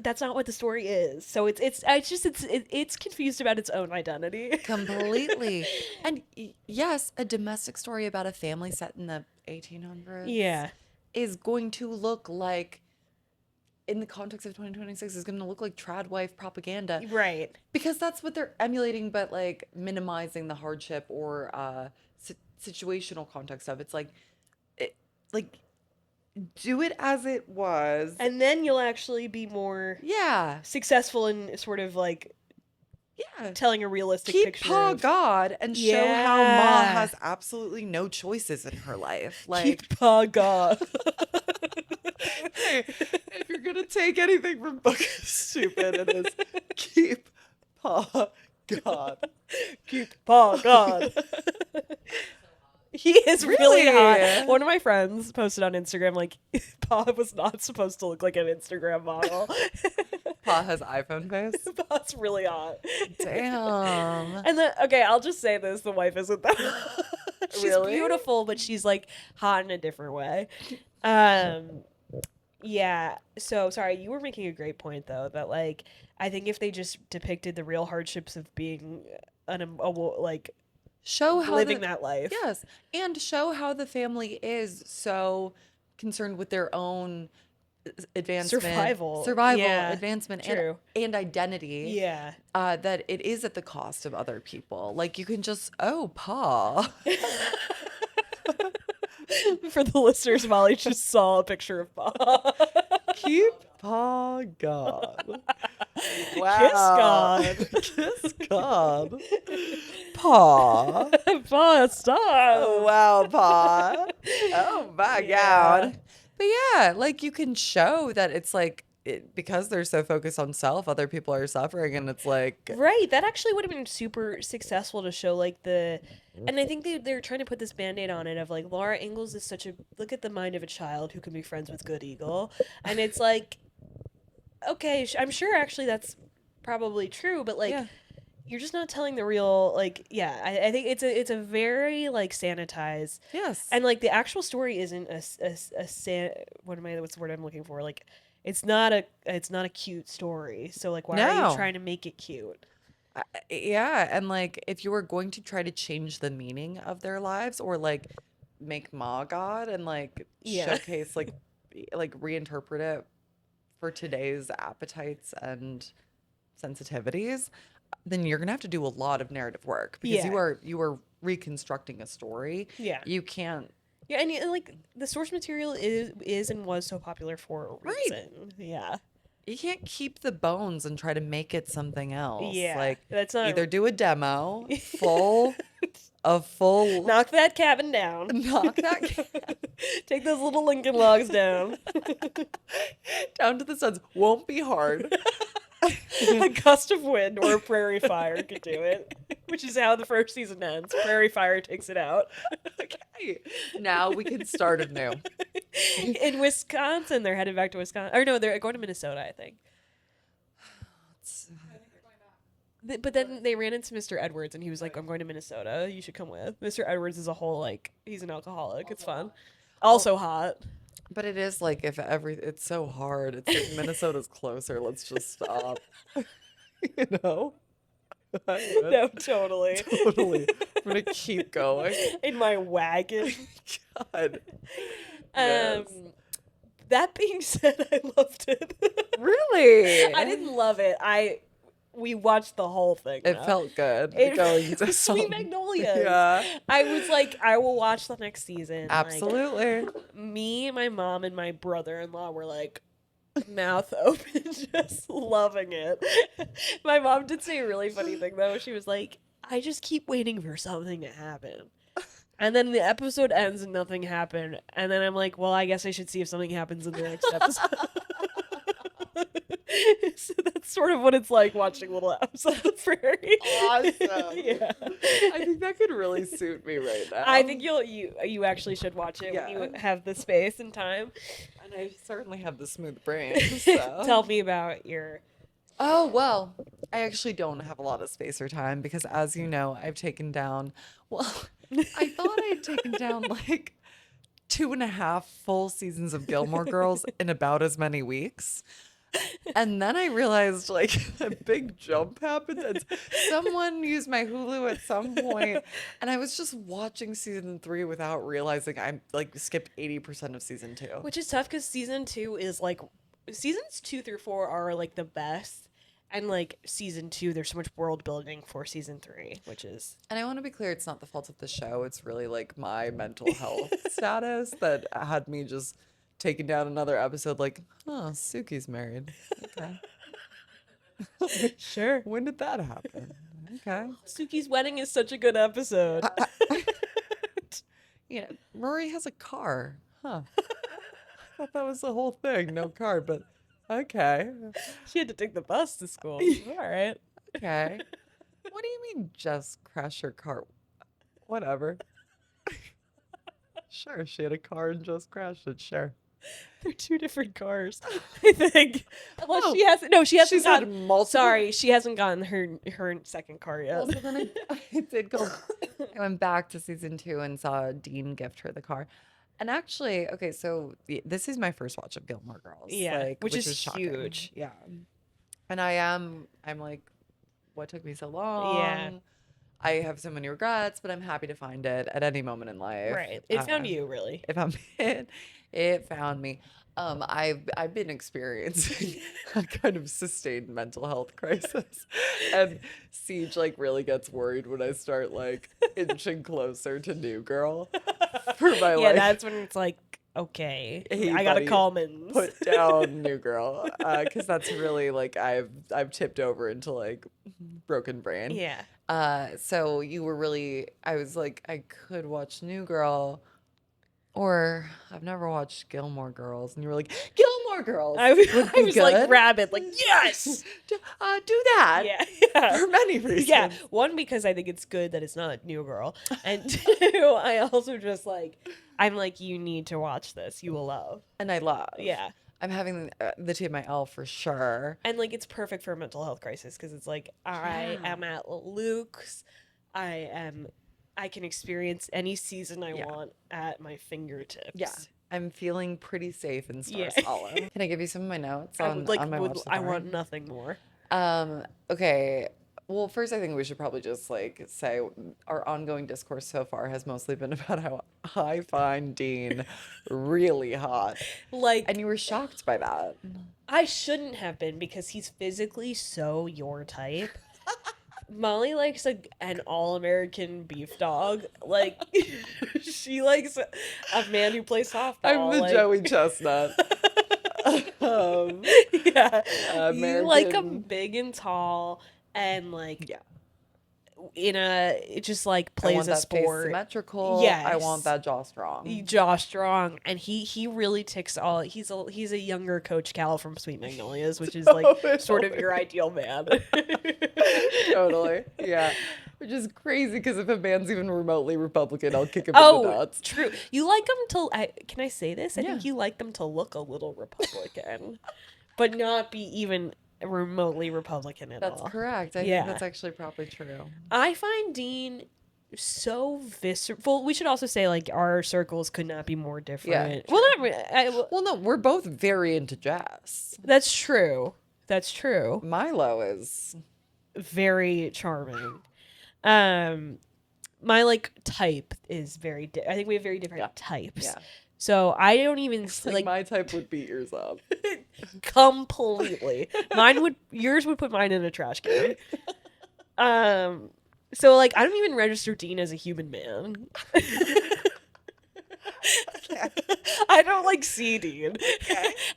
that's not what the story is. So it's confused about its own identity. Completely. And yes, a domestic story about a family set in the 1800s. Yeah. Is going to look like, in the context of 2026, is going to look like trad wife propaganda. Right. Because that's what they're emulating, but like minimizing the hardship or situational context of. It's like, do it as it was. And then you'll actually be more successful in sort of like telling a realistic Keep picture. Pa God and show how Ma has absolutely no choices in her life. Like, keep Pa God. Hey, if you're gonna take anything from Book of Stupid, it is keep Pa God. Keep Pa God. He is really hot. Really? One of my friends posted on Instagram like Pa was not supposed to look like an Instagram model. Pa has iPhone face. Pa's really hot. Damn. And then okay, I'll just say this: the wife isn't that hot. She's Really? beautiful, but she's like hot in a different way. Um, yeah. So sorry, you were making a great point though. That like I think if they just depicted the real hardships of being like Show how living that life. yes, and show how the family is so concerned with their own Survival. survival, Yeah, advancement, true. and identity. Yeah. That it is at the cost of other people. Like you can just, oh, Pa. For the listeners, Molly just saw a picture of Pa. Keep Pa God. Kiss God. Kiss God. Pa. Pa, stop. Oh, wow, Pa. Oh my Yeah. God. But yeah, like you can show that it's like because they're so focused on self, other people are suffering, and it's like, Right, that actually would have been super successful to show like and I think they're trying to put this band-aid on it of like Laura Ingalls is such a look at the mind of a child who can be friends with Good Eagle, and it's like okay, I'm sure actually that's probably true, but like yeah, you're just not telling the real like yeah, I think it's a very like sanitized yes, and like the actual story isn't what's the word I'm looking for, like it's not a cute story, so like why are you no, trying to make it cute? yeah, and like if you were going to try to change the meaning of their lives or like make Ma God and like Yeah. showcase like reinterpret it for today's appetites and sensitivities, then you're gonna have to do a lot of narrative work because Yeah. you are reconstructing a story. Yeah. You can't. Yeah, and like the source material is and was so popular for a Right. reason. Yeah. You can't keep the bones and try to make it something else. Yeah. Like That's not either do a demo a full knock that cabin down. knock that Take those little Lincoln logs down. down to the studs. Won't be hard. A gust of wind or a prairie fire could do it, which is how the first season ends. Prairie fire takes it out. Okay. Now we can start anew. In Wisconsin, they're headed back to Wisconsin. Or no, they're going to Minnesota, I think. But then they ran into Mr. Edwards, and he was like, "I'm going to Minnesota. You should come with." Mr. Edwards is a whole like he's an alcoholic. It's fun. Also hot. But it is like it's so hard. It's like Minnesota's closer. Let's just stop. You know? No, totally. Totally. I'm gonna keep going. In my wagon. God. Um, Yes. that being said, I loved it. Really? I didn't love it. We watched the whole thing. It though. felt good. It going to Sweet some- Magnolias. Yeah. I was like, I will watch the next season. Like, Absolutely. me, my mom, and my brother-in-law were like mouth open, just loving it. My mom did say a really funny thing though. She was like, I just keep waiting for something to happen. And then the episode ends and nothing happened. And then I'm like, well, I guess I should see if something happens in the next episode. So that's sort of what it's like watching little episodes of Prairie. Awesome. Yeah. I think that could really suit me right now. I think you actually should watch it when Yeah. you have the space and time. And I certainly have the smooth brain. So. Tell me about your Oh, well, I actually don't have a lot of space or time because, as you know, I've taken down, well, I thought I had taken down like 2.5 full seasons of Gilmore Girls in about as many weeks. And then I realized like a big jump happened and someone used my Hulu at some point and I was just watching season 3 without realizing I like skipped 80% of season 2. which is tough because season 2 is like seasons 2 through 4 are like the best. And like season 2, there's so much world building for season 3, which is And I want to be clear, it's not the fault of the show. It's really like my mental health status that had me just taking down another episode like, oh, Suki's married. Okay. sure. When did that happen? Okay. Suki's wedding is such a good episode. Yeah, Rory has a car. Huh. I thought that was the whole thing. No car, but okay. She had to take the bus to school. All right. Okay. What do you mean just crash your car? Whatever. Sure, she had a car and just crashed it. Sure. They're two different cars, I think. Unless Oh, she hasn't. No, she hasn't she's had gotten. multiple. Sorry, she hasn't gotten her second car yet. Well, so then I did go. I went back to season 2 and saw Dean gift her the car. And actually, okay, so this is my first watch of Gilmore Girls, Yeah, like, which which is was shocking. huge. Yeah. And I'm like, what took me so Yeah, long? I have so many regrets, but I'm happy to find it at any moment in life. right. It found you, really. If I'm it found me. I've been experiencing a kind of sustained mental health crisis, and Siege like really gets worried when I start like inching closer to New Girl for my Yeah, like, that's when it's like, okay, hey I gotta buddy, call Mittens. put down New Girl, because that's really like I've tipped over into like broken brain. Yeah. So you were really, I was like, I could watch New Girl, or I've never watched Gilmore Girls, and you were like, Gilmore Girls I, would I be was like good. rabid, like, yes! Do that. Yeah, yeah. For many reasons. Yeah, one, because I think it's good that it's not a New Girl, and two, I also just like, I'm like, you need to watch this. You will love. And I love. Yeah. I'm having the TMIL for sure. And like, it's perfect for a mental health crisis because it's like, I Yeah. am at Luke's. I can experience any season I Yeah. want at my fingertips. Yeah. I'm feeling pretty safe in Stars Yeah. Hollow. Can I give you some of my notes I on, would like, on my watch I safari? want nothing more. Okay. Well, first, I think we should probably just like say our ongoing discourse so far has mostly been about how I find Dean really hot. Like, And you were shocked by that. I shouldn't have been because he's physically so your type. Molly likes an all-American beef dog. Like, she likes a man who plays softball. I'm the like... Joey Chestnut. Yeah, you like him American. big and tall, and like Yeah. it just like I plays want a that face sport. symmetrical. I want Yes. that jaw strong. Josh Strong, and he really ticks all. He's a younger Coach Cal from Sweet Magnolias, which is like sort of your ideal man. Totally. Yeah. Which is crazy because if a man's even remotely Republican, I'll kick him in the Oh, nuts. true. You like them to. Can I say this? I think Yeah. you like them to look a little Republican, but not be even remotely Republican at That's all. correct. I Yeah. think that's actually probably true. I find Dean so visceral. We should also say like our circles could not be more different. true. Well, not really. Well, no, we're both very into jazz. That's true. That's true. Milo is. Very charming. My like type is very. I think we have very different types. Yeah. So I don't even Like my type would beat yours up. completely. Yours would put mine in a trash can. So like I don't even register Dean as a human man. I don't like see Dean.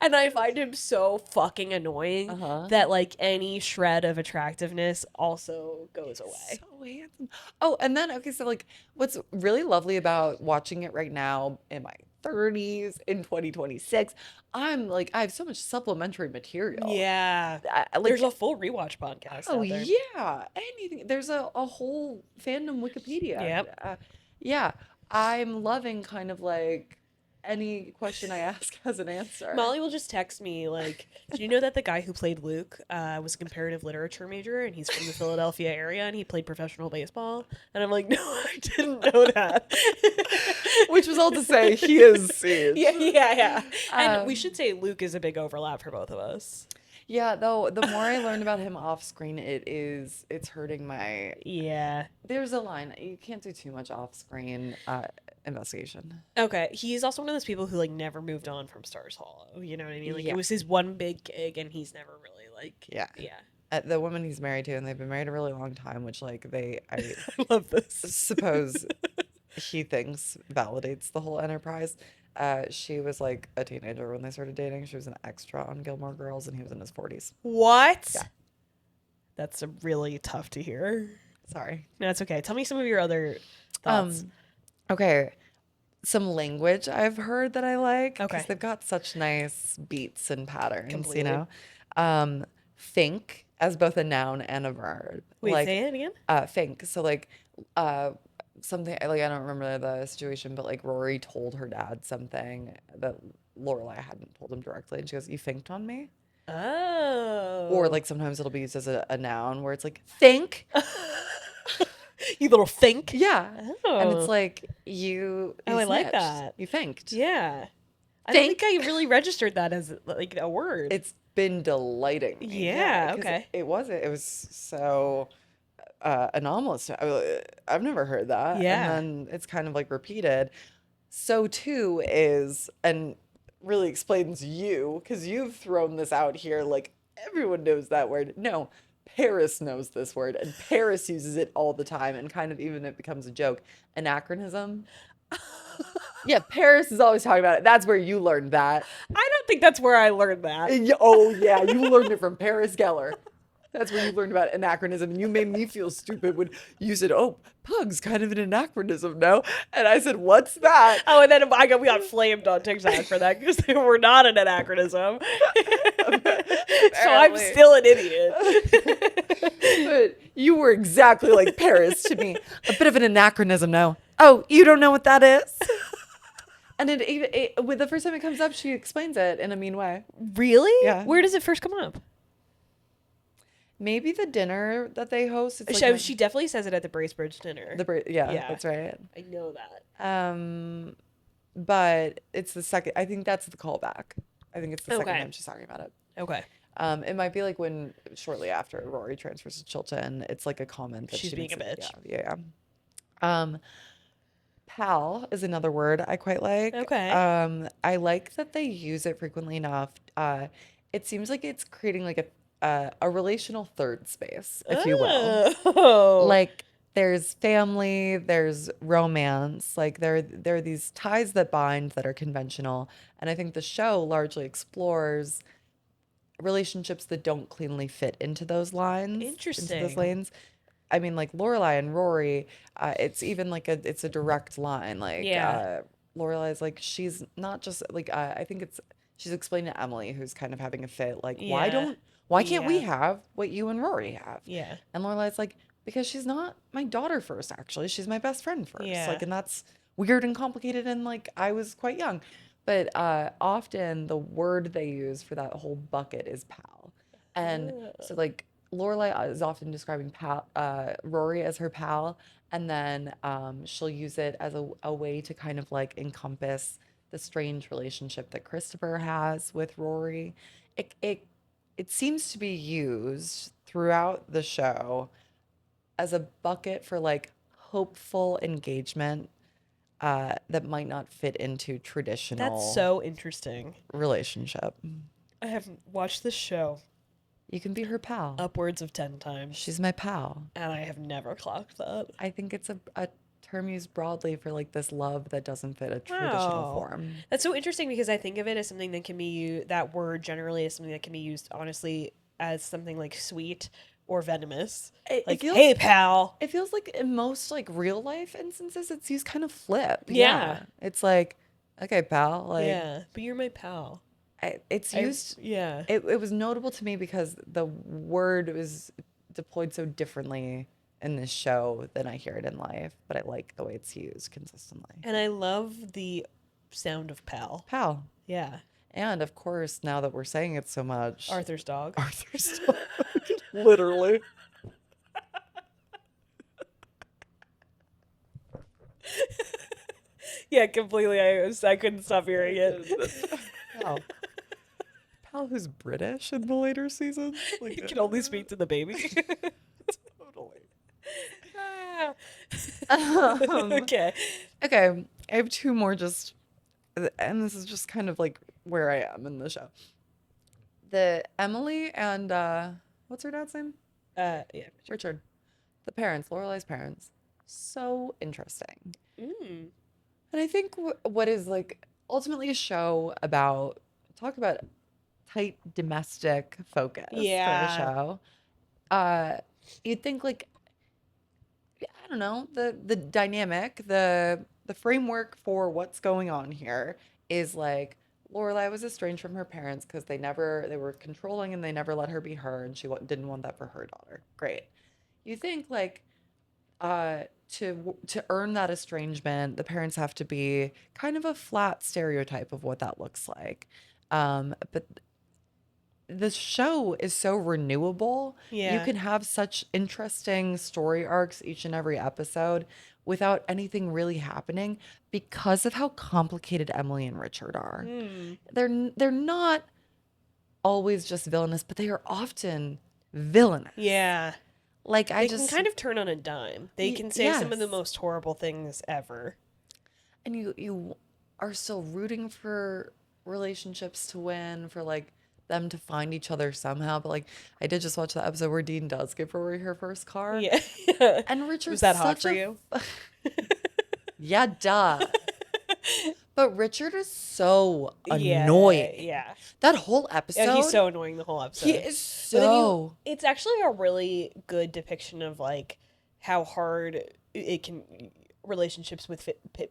And I find him so fucking annoying that like any shred of attractiveness also goes away. So handsome. Oh, and then okay, so like what's really lovely about watching it right now in my 30s in 2026, I'm like I have so much supplementary material. Yeah. Like, There's a full rewatch podcast oh out there. yeah, anything. There's a whole fandom Wikipedia. Yep. Yeah, I'm loving kind of like any question I ask has an answer. Molly will just text me like, "Do you know that the guy who played Luke was a comparative literature major and he's from the Philadelphia area and he played professional baseball?" And I'm like, "No, I didn't know that." Which was all to say he is Siege. Yeah. And we should say Luke is a big overlap for both of us. Yeah, though the more I learn about him off screen, it's hurting my. Yeah. There's a line you can't do too much off screen investigation. Okay, he's also one of those people who like never moved on from Stars Hollow. You know what I mean? Like Yeah. it was his one big gig, and he's never really like. Yeah. Yeah. The woman he's married to, and they've been married a really long time, which like I I love this. suppose he thinks validates the whole enterprise. She was like a teenager when they started dating. She was an extra on Gilmore Girls, and he was in his 40s. What? Yeah. That's a really tough to hear. Sorry. No, it's okay. Tell me some of your other thoughts. Okay. Some language I've heard that I like. Okay. Because they've got such nice beats and patterns, Completely. you know? Think as both a noun and a verb. Wait, like, say it again. Think. So like something like I don't remember the situation, but like Rory told her dad something that Lorelai hadn't told him directly, and she goes, "You finked on me." Or Oh. like sometimes it'll be used as a noun where it's like think. You little think. Yeah. And it's Oh. like Oh, you I like snitched. that. You finked. Yeah. I don't think Think. I really registered that as like a word. It's been delighting me. Yeah, Yeah, because okay. it wasn't. It was so anomalous. I've never heard that. And Yeah. then it's kind of like repeated. So too is, and really explains you, because you've thrown this out here like everyone knows that word. No, Paris knows this word, and Paris uses it all the time, and kind of even it becomes a joke. Anachronism. Yeah, Paris is always talking about it. That's where you learned that. I don't think that's where I learned that. Oh yeah, you learned it from Paris Geller. That's where you learned about anachronism. And you made me feel stupid when you said, "Oh, pug's kind of an anachronism, no?" And I said, "What's that?" Oh, and then we got flamed on TikTok for that because we're not an anachronism. So I'm Apparently. still an idiot. But you were exactly like Paris to me. A bit of an anachronism, no? Oh, you don't know what that is? And with the first time it comes up, she explains it in a mean way. Really? Yeah. Where does it first come up? Maybe the dinner that they host. It's like She definitely says it at the Bracebridge dinner. yeah, Yeah, that's right. I know that. But it's the second. I think that's the callback. I think it's the second Okay. time she's talking about it. Okay. It might be like when shortly after Rory transfers to Chilton, it's like a comment that She's she being makes. a bitch. Yeah. Pal is another word I quite like. Okay. I like that they use it frequently enough. It seems like it's creating like a relational third space, if you will. Oh. Like there's family, there's romance, like there are these ties that bind that are conventional, and I think the show largely explores relationships that don't cleanly fit into those lines, into those Interesting. lanes. I mean, like Lorelai and Rory, it's even like it's a direct line. Like Yeah. Lorelai's like she's not just like I think it's she's explaining to Emily who's kind of having a fit. Like Yeah. why We can't we have. have what you and Rory have? Yeah. And Lorelai's like because she's not my daughter first. Actually, she's my best friend first. Yeah. Like, and that's weird and complicated. And like I was quite young, but often the word they use for that whole bucket is pal, and so like Lorelai is often describing Rory as her pal, and then she'll use it as a way to kind of like encompass the strange relationship that Christopher has with Rory. It it it seems to be used throughout the show as a bucket for like hopeful engagement that might not fit into That's traditional so interesting. relationship. I have watched this show You can be her pal. upwards of 10 times, She's my pal. and I have never clocked that. I think it's a term used broadly for like this love that doesn't fit a traditional Wow. form. That's so interesting because I think of it as something that can be used, that word generally is something that can be used honestly as something like sweet or venomous. It Like, feels hey, pal. it feels like in most like real life instances it's used kind of flip. Yeah. Yeah. It's like, okay, pal, like Yeah. But you're my pal. it's used Yeah. it was notable to me because the word was deployed so differently in this show than I hear it in life, but I like the way it's used consistently. And I love the sound of pal. Pal. Yeah. And of course, now that we're saying it so much, Arthur's dog. Arthur's dog. Literally. Yeah, completely. I couldn't stop hearing it. Pal. Pal who's British in the later seasons. Like You can only speak to the baby. totally. Okay. Okay, I have two more just and this is just kind of like where I am in the show. The Emily and what's her dad's name? Yeah. Richard. The parents, Lorelai's parents. So interesting. Mm. And I think what is like ultimately a show about talk about tight domestic focus for a Yeah. show. You'd think like I don't know the dynamic the framework for what's going on here is like Lorelai was estranged from her parents because they were controlling and they never let her be her and she didn't want that for her daughter. Great. You think like uh to earn that estrangement, the parents have to be kind of a flat stereotype of what that looks like. But the show is so renewable. You Yeah. can have such interesting story arcs each and every episode without anything really happening because of how complicated Emily and Richard are. Hmm. They're not always just villainous, but they are often villainous. Yeah. Like I They can just kind of turn on a dime. They can say some of the yes. most horrible things ever. And you are still rooting for relationships to win, for like them to find each other somehow. But like I did just watch the episode where Dean does give Rory her first car. Yeah. And Was Richard's that hot such for a you? yeah, duh. But Richard is so Yeah, annoying. yeah. That whole Yeah, he's episode, so annoying the whole he episode. is But then so it's actually a really good depiction of like how hard it can relationships with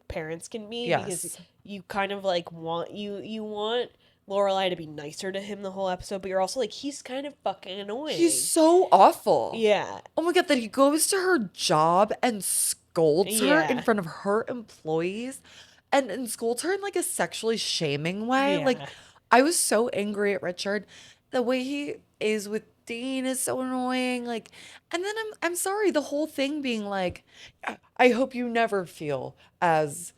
parents can be because yes. you kind of like you want Lorelai to be nicer to him the whole episode, but you're also like he's kind of fucking He's annoying. so awful. Yeah, Oh my God, that he goes to her job and scolds her in yeah, front of her employees and scolds her in like a sexually shaming way. Like, yeah, I was so angry at Richard. The way he is with Dean is so annoying. Like, and then I'm sorry, the whole thing being like, I hope you never feel as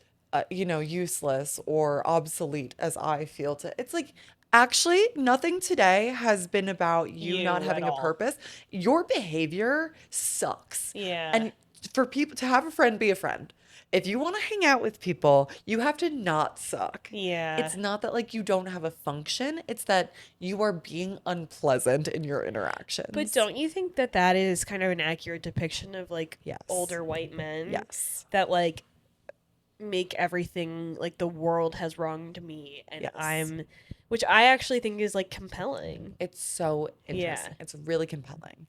useless or obsolete as I feel to. It's like, actually, nothing today has been about you not you at having a all. purpose. Your behavior sucks. Yeah, And for people to have a friend, be a friend. If you want to hang out with people, you have to not suck. yeah. It's not that like you don't have a function, it's that you are being unpleasant in your But interactions. don't you think that that is kind of an accurate depiction of like Yes. older white men Yes. that like make everything like the world has wronged me and Yes. which I actually think is like compelling. It's so Yeah. interesting. It's really compelling.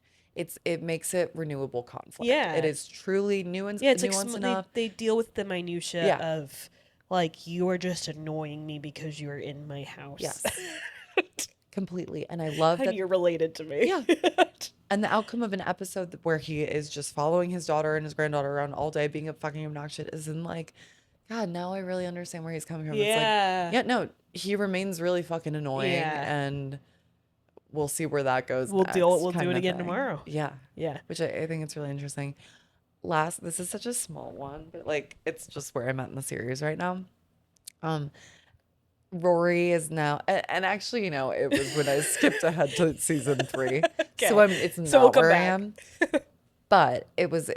It makes it renewable conflict. It Yeah. is truly nuance Yeah, it's like nuance they enough. deal with the minutia Yeah. of like you are just annoying me because you're in my house. Yes. Completely. And I love And that you're related to me. yeah. And the outcome of an episode where he is just following his daughter and his granddaughter around all day being a fucking obnoxious is in like, God, now I really understand where he's coming from. It's like, Yeah. yeah, no, he remains really fucking annoying Yeah. and we'll see where that goes We'll next, do kind it of again thing. tomorrow. Yeah. Yeah. Which I think it's really interesting. Last, this is such a small one, but like it's just where I'm at in the series right now. Um, Rory is now, and actually, it was when I skipped ahead to season 3, so Okay. it's So we'll not come where I back. am. But it was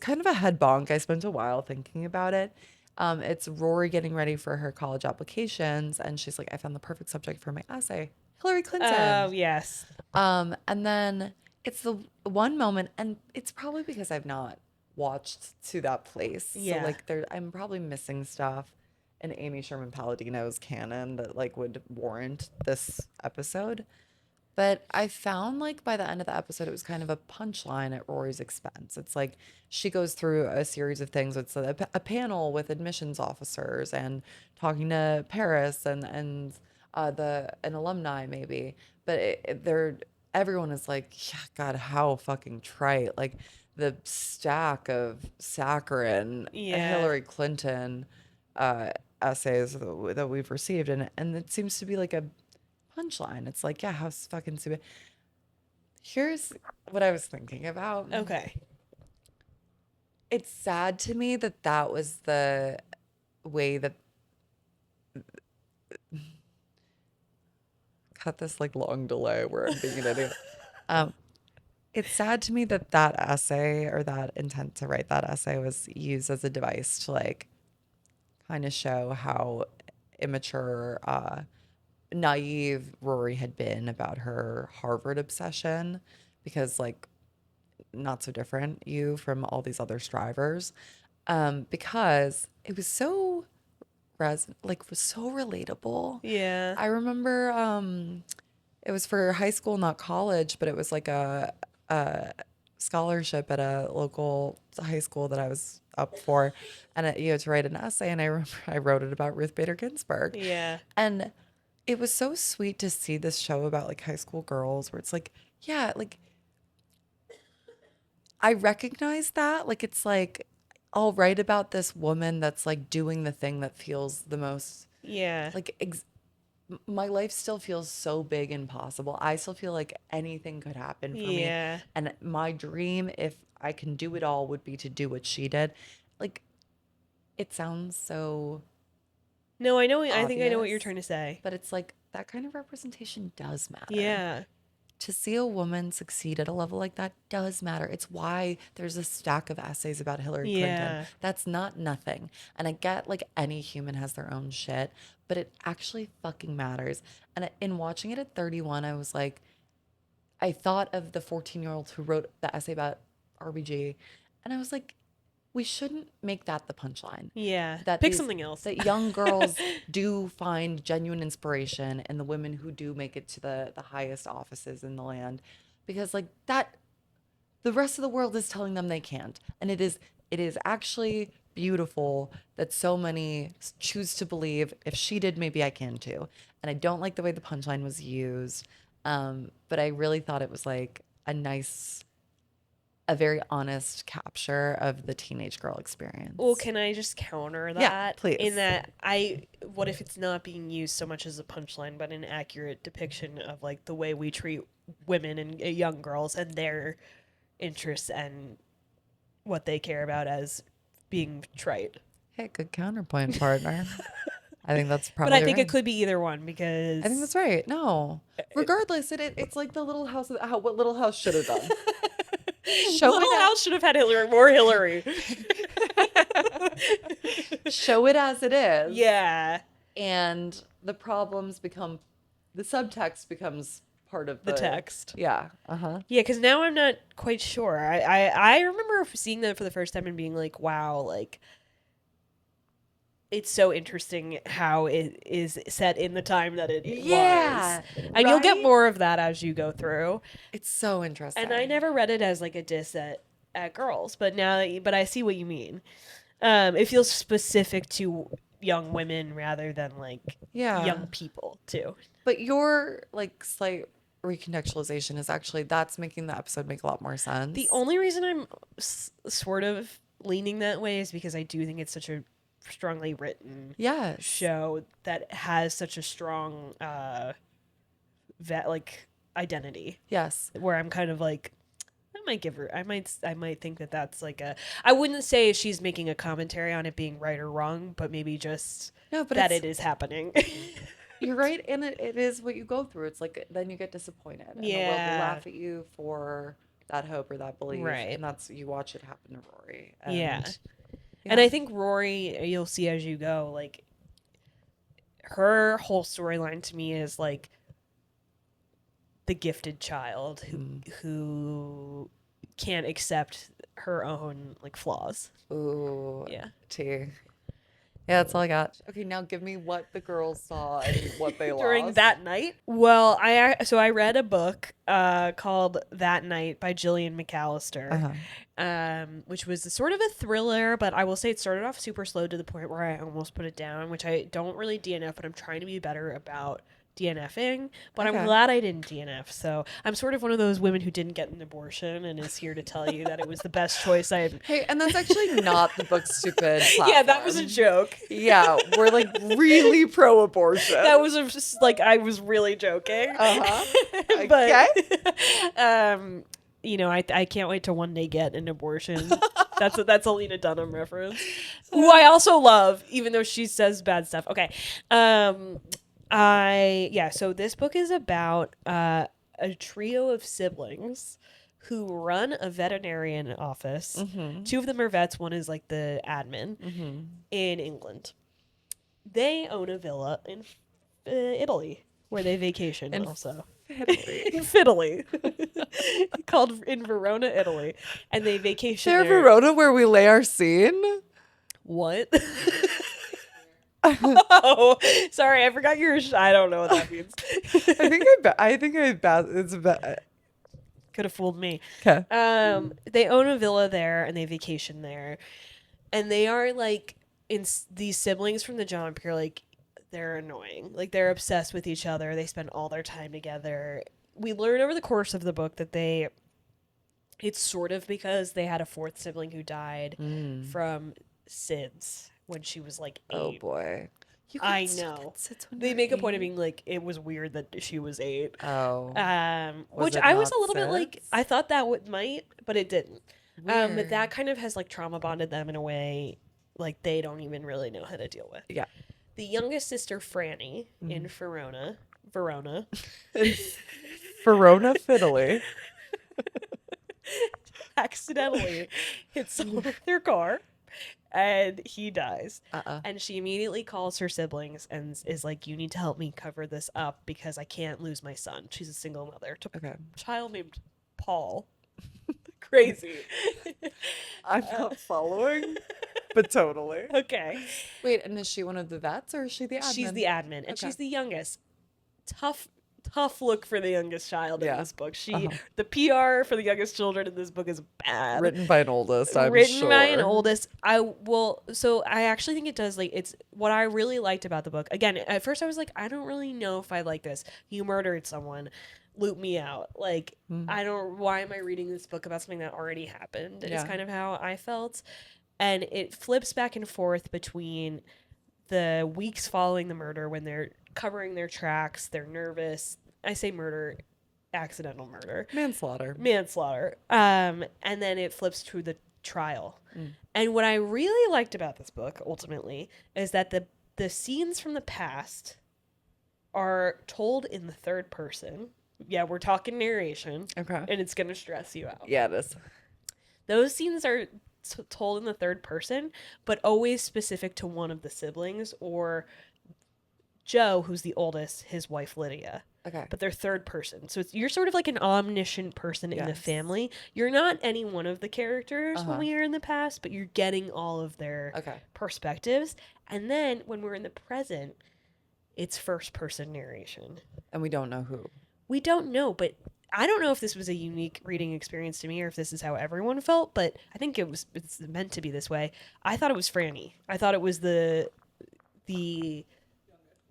kind of a head bonk. I spent a while thinking about it. It's Rory getting ready for her college applications, and she's like, I found the perfect subject for my essay, Hillary Oh, Clinton. yes. And then it's the one moment, and it's probably because I've not watched to that place. So Yeah. like I'm probably missing stuff in Amy Sherman Palladino's canon that like would warrant this episode. But I found like by the end of the episode, it was kind of a punchline at Rory's expense. It's like she goes through a series of things. It's a panel with admissions officers and talking to Paris and an alumni maybe. But they're everyone is like, yeah, God, how fucking trite. Like the stack of saccharine Yeah. Hillary Clinton uh, essays that we've received, and it seems to be like a punchline. It's like, yeah, how fucking stupid. Here's what I was thinking about. Okay. It's sad to me that that was the way that cut this like long delay where I'm being an idiot. Um, it's sad to me that that essay or that intent to write that essay was used as a device to like kind of show how immature, naive Rory had been about her Harvard obsession because like not so different you from all these other strivers because it was so was so relatable. Yeah. I remember it was for high school, not college, but it was like a scholarship at a local high school that I was up for, and you had to write an essay, and I remember I wrote it about Ruth Bader Ginsburg, Yeah. and it was so sweet to see this show about like high school girls where it's like, yeah, like I recognize that. Like, it's like, I'll write about this woman that's like doing the thing that feels the most Yeah. like my life still feels so big and possible. I still feel like anything could happen for me. Yeah. And my dream, if I can do it all, would be to do what she did. Like, it sounds so No, I know. I think I know what you're obvious, trying to say. but it's like that kind of representation does matter. Yeah. To see a woman succeed at a level like that does matter. It's why there's a stack of essays about Hillary Clinton. Yeah. That's not nothing. And I get like any human has their own shit, but it actually fucking matters. And in watching it at 31, I was like, I thought of the 14-year-old who wrote the essay about RBG, and I was like, we shouldn't make that the punchline. Yeah. That Pick these something else. that young girls do find genuine inspiration in the women who do make it to the highest offices in the land, because like that, the rest of the world is telling them they can't, and it is actually beautiful that so many choose to believe if she did, maybe I can too. And I don't like the way the punchline was used, but I really thought it was like a very honest capture of the teenage girl Well, experience. can I just counter Yeah, that in please. that what if it's not being used so much as a punchline, but an accurate depiction of like the way we treat women and young girls and their interests and what they care about as being trite. Hey, good counterpoint, partner. I think that's But I probably think it right. could be either one I think because that's right. No, regardless, it's like the Little House. How what Little House should have done. Show it Little at House should have had Hillary, more Hillary. show it as it is, Yeah, and the subtext becomes part of the the text. yeah. Uh-huh. Yeah, because now I'm not quite sure. I remember seeing that for the first time and being like, wow, like it's so interesting how it is set in the time that it was. Yeah, And you'll get right? more of that as you go through. It's so And I interesting. never read it as like a diss at girls, but but I see what you mean. It feels specific to young women rather than like Yeah. young people too. But your like slight recontextualization is actually that's making the episode make a lot more The sense. only reason I'm sort of leaning that way is because I do think it's such a strongly written Yes. show that has such a strong like identity Yes. where I'm kind of like I might think that that's like a I wouldn't say she's making a commentary on it being right or wrong, but maybe just No, but that it's it is happening. you're right, and it is what you go through. It's like then you get disappointed, and the world will Yeah. laugh at you for that hope or that belief, Right. and that's you watch it happen to Rory, Yeah. and And yeah, I think Rory, you'll see as you go, like her whole storyline to me is like the gifted child who can't accept her own like flaws. ooh, Yeah. tea. Yeah, that's all I got. Okay, now give me what the girls saw and what they During lost. that night, well, I read a book called That Night by Gillian McAllister, Uh-huh. which was sort of a thriller, but I will say it started off super slow to the point where I almost put it down, which I don't really DNF, but I'm trying to be better about DNFing, but I'm Okay. glad I didn't DNF. So I'm sort of one of those women who didn't get an abortion and is here to tell you that it was the best choice I've. Hey, and that's actually not the book stupid Yeah, that was a platform. joke. Yeah, we're like really pro abortion. That was just like I was really joking. Uh-huh. But Okay. I can't wait to one day get an abortion. That's a Lena Dunham reference, who I also love, even though she says bad stuff. Okay, so this book is about a trio of siblings who run a veterinarian office. Mm-hmm. Two of them are vets. One is like the admin Mm-hmm. in England. They own a villa in Italy where they vacation In also. Italy. In Italy. Called in Verona, Italy. And they vacation Share there. Verona where we lay our scene. What? Oh, sorry, I forgot your. I don't know what that means. It's about. Could have fooled me. Okay. They own a villa there and they vacation there, and they are like these siblings from the jump. You're like, they're annoying. Like they're obsessed with each other. They spend all their time together. We learn over the course of the book that they It's sort of because they had a fourth sibling who died Mm. from SIDS when she was like Oh 8. boy. You can I still know. get SIDS when They you're make a point of 8. being like it was weird that she was 8. Oh. Was Which it I was not a little bit like SIDS? I thought that would might, but it didn't. But Weird. that kind of has like trauma bonded them in a way like they don't even really know how to deal with. Yeah. The youngest sister Franny in Mhm. Verona, In Verona, Italy. accidentally hits someone with their car and he dies. Uh-uh. And she immediately calls her siblings and is like, "You need to help me cover this up because I can't lose my son." She's a single mother to Okay. a child named Paul. Crazy. I'm Uh, not following, but totally. okay. Wait, and is she one of the vets or is she the She's admin? the admin and Okay. she's the youngest. Tough tough look for the youngest child in Yeah. this book. She Uh-huh. the PR for the youngest children in this book is bad. Written by an oldest, I'm Written by an sure. oldest. I will so I actually think it does like it's what I really liked about the book. Again, at first I was like, I don't really know if I like this. You murdered someone. Loop me out. Like Mm. I don't why am I reading this book about something that already happened is Yeah. kind of how I felt. And it flips back and forth between the weeks following the murder when they're covering their tracks, they're nervous. I say murder, accidental murder, Manslaughter. manslaughter. And then it flips to the trial. Mm. And what I really liked about this book ultimately is that the scenes from the past are told in the third person. Yeah, we're talking narration, Okay. and it's going to stress you out. Yeah, it is. Those scenes are told in the third person, but always specific to one of the siblings or Joe, who's the oldest, his wife Lydia. Okay. But they're third person. So you're sort of like an omniscient person in the Yes. family. You're not any one of the characters when Uh-huh. we are in the past, but you're getting all of their Okay. perspectives. And then when we're in the present, it's first person narration. And we don't know who. We don't know, but I don't know if this was a unique reading experience to me or if this is how everyone felt, but I think it's meant to be this way. I thought it was Franny. I thought it was the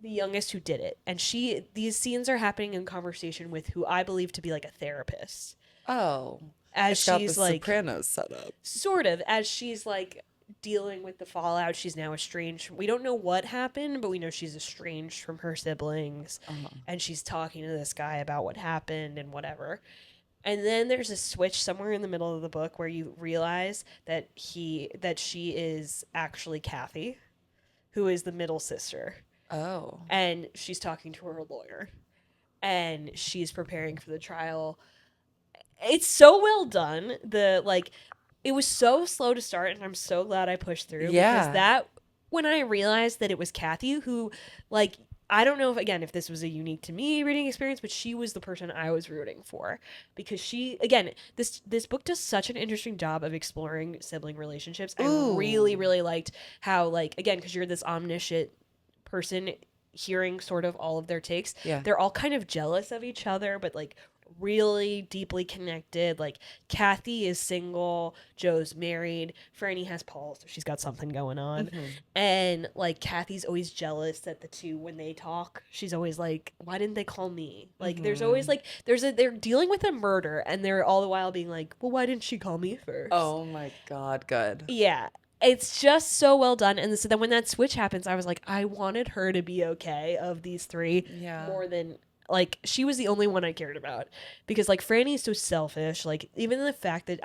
youngest who did it. And these scenes are happening in conversation with who I believe to be like a therapist. Oh. As It's got the she's like Sopranos set up. sort of as she's like dealing with the fallout, she's now estranged. We don't know what happened, but we know she's estranged from her siblings. Uh-huh. And she's talking to this guy about what happened and whatever. And then there's a switch somewhere in the middle of the book where you realize that she is actually Kathy, who is the middle sister. Oh. And she's talking to her lawyer and she's preparing for the trial. It's so well done. It was so slow to start and I'm so glad I pushed through because Yeah. that when I realized that it was Kathy who like I don't know if this was a unique to me reading experience, but she was the person I was rooting for because this book does such an interesting job of exploring sibling relationships. I Ooh. really liked how because you're this omniscient person hearing sort of all of their takes. Yeah. They're all kind of jealous of each other, but like really deeply connected. Like Kathy is single, Joe's married, Franny has Paul, so she's got something going on. Mhm. And like Kathy's always jealous that the two when they talk, she's always like, why didn't they call me? Like there's always like they're dealing with a murder and they're all the while being like, well, why didn't she call me first? Oh my God, good. Yeah. It's just so well done. And so then when that switch happens, I was like, I wanted her to be okay of these three Yeah. more than like she was the only one I cared about because like Franny is so selfish. Like even the fact that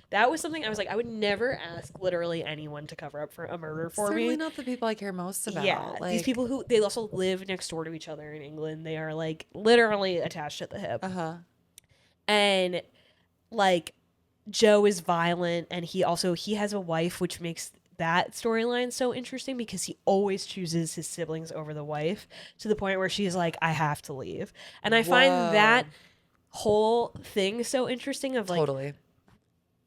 that was something I was like, I would never ask literally anyone to cover up for a murder for Certainly me. not the people I care most about. Yeah, these people who they also live next door to each other in England. They are like literally attached at the hip. Uh-huh. And like Joe is violent and he has a wife, which makes that storyline so interesting because he always chooses his siblings over the wife to the point where she's like, I have to leave. And I find that whole thing so interesting of like Totally.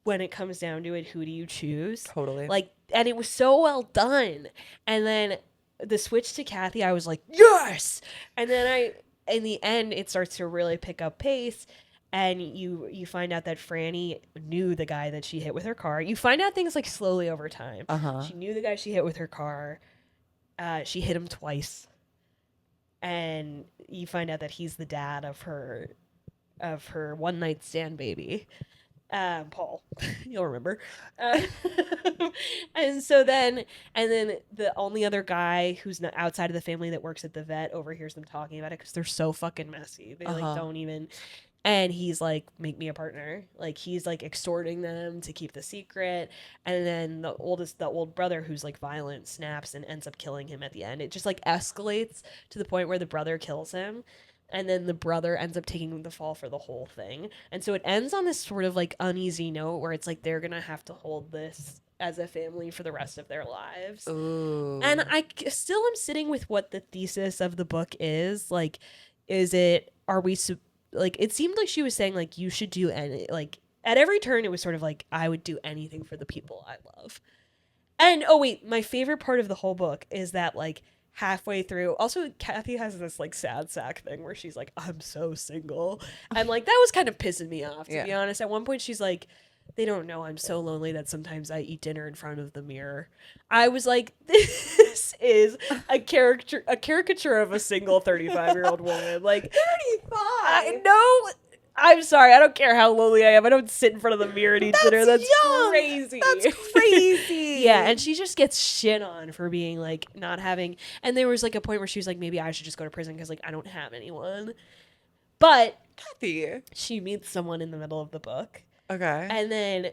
when it comes down to it, who do you choose? Totally. Like, and it was so well done. And then the switch to Kathy, I was like, yes! And then in the end, it starts to really pick up pace. And you find out that Franny knew the guy that she hit with her car. You find out things like slowly over time. Uh-huh. She knew the guy she hit with her car. She hit him twice. And you find out that he's the dad of her her one night stand baby, Paul. You'll remember. Uh, and so then, and then the only other guy who's not outside of the family that works at the vet overhears them talking about it because they're so fucking messy. They like Uh-huh. don't even. And he's like, make me a partner. Like he's like extorting them to keep the secret. And then the old brother who's like violent snaps and ends up killing him at the end. It just like escalates to the point where the brother kills him. And then the brother ends up taking the fall for the whole thing. And so it ends on this sort of like uneasy note where it's like they're going to have to hold this as a family for the rest of their lives. And Ooh. I still am sitting with what the thesis of the book is. Like, is it, are we, like, it seemed like she was saying, like, you should do any, like, at every turn, it was sort of like, I would do anything for the people I love. And, oh, wait, my favorite part of the whole book is that, like, halfway through, also, Kathy has this, like, sad sack thing where she's like, I'm so single. And, like, that was kind of pissing me off, to Yeah. be honest. At one point, she's like, they don't know I'm so lonely that sometimes I eat dinner in front of the mirror. I was like, this is a caricature of a single 35-year-old woman. Like, 35. I know. I'm sorry. I don't care how lonely I am. I don't sit in front of the mirror and eat dinner. That's young. crazy. That's crazy. Yeah, and she just gets shit on for being like not having. And there was like a point where she was like, maybe I should just go to prison because like I don't have anyone. But Kathy. she meets someone in the middle of the book, Okay. and then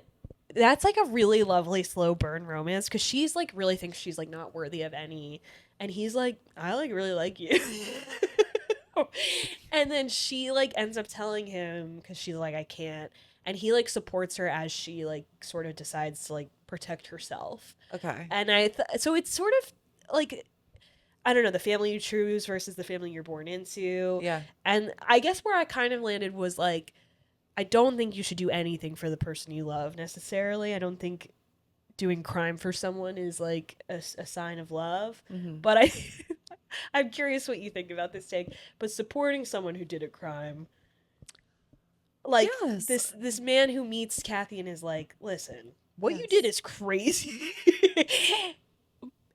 that's like a really lovely slow burn romance because she's like really thinks she's like not worthy of any, and he's like, I like really like you. And then she like ends up telling him because she's like, I can't, and he like supports her as she like sort of decides to like protect herself. Okay. And so it's sort of like, I don't know, the family you choose versus the family you're born into. Yeah. And I guess where I kind of landed was like, I don't think you should do anything for the person you love necessarily. I don't think doing crime for someone is like a sign of love. Mm-hmm. But I'm curious what you think about this take. But supporting someone who did a crime, like Yes. this man who meets Kathy and is like, listen, what you Yes. did is crazy.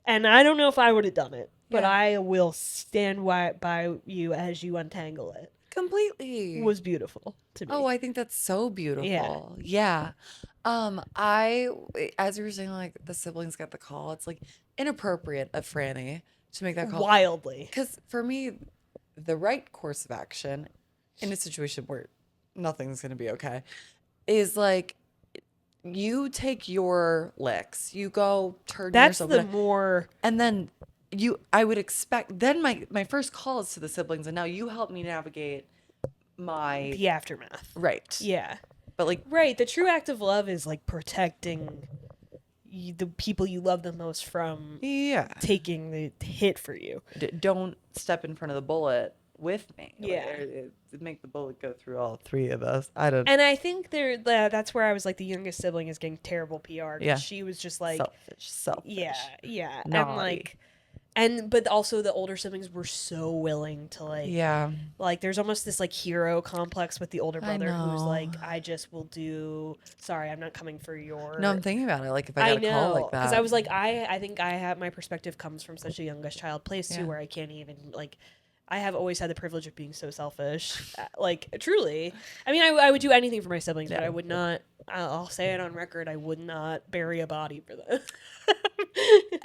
And I don't know if I would have done it, but Yeah. I will stand by you as you untangle it. Completely. Was beautiful to me. Oh, I think that's so beautiful. Yeah. I as you were saying, like the siblings get the call. It's like inappropriate of Franny to make that call. Wildly. Because for me, the right course of action in a situation where nothing's gonna be okay is like you take your licks, you go turn That's yourself the in, more and then I would expect then my first call is to the siblings, and now you help me navigate my the aftermath. right. Yeah. But like Right. The true act of love is like protecting the people you love the most from yeah, taking the hit for you. don't step in front of the bullet with me. Yeah. Make the bullet go through all three of us. I don't. And I think that's where I was like, the youngest sibling is getting terrible PR. 'Cause Yeah. she was just like, Selfish. yeah. And Naughty. like, but also the older siblings were so willing to like, Yeah. like there's almost this like hero complex with the older I brother who's know. like, I just will do, sorry, I'm not coming for your. No, I'm thinking about it. Like if I got a call like that, because I was like, I think I have, my perspective comes from such a youngest child place too, Yeah. where I can't even like, I have always had the privilege of being so selfish. Like truly, I mean, I would do anything for my siblings, but Yeah. I would not. I'll say it on record. I would not bury a body for them.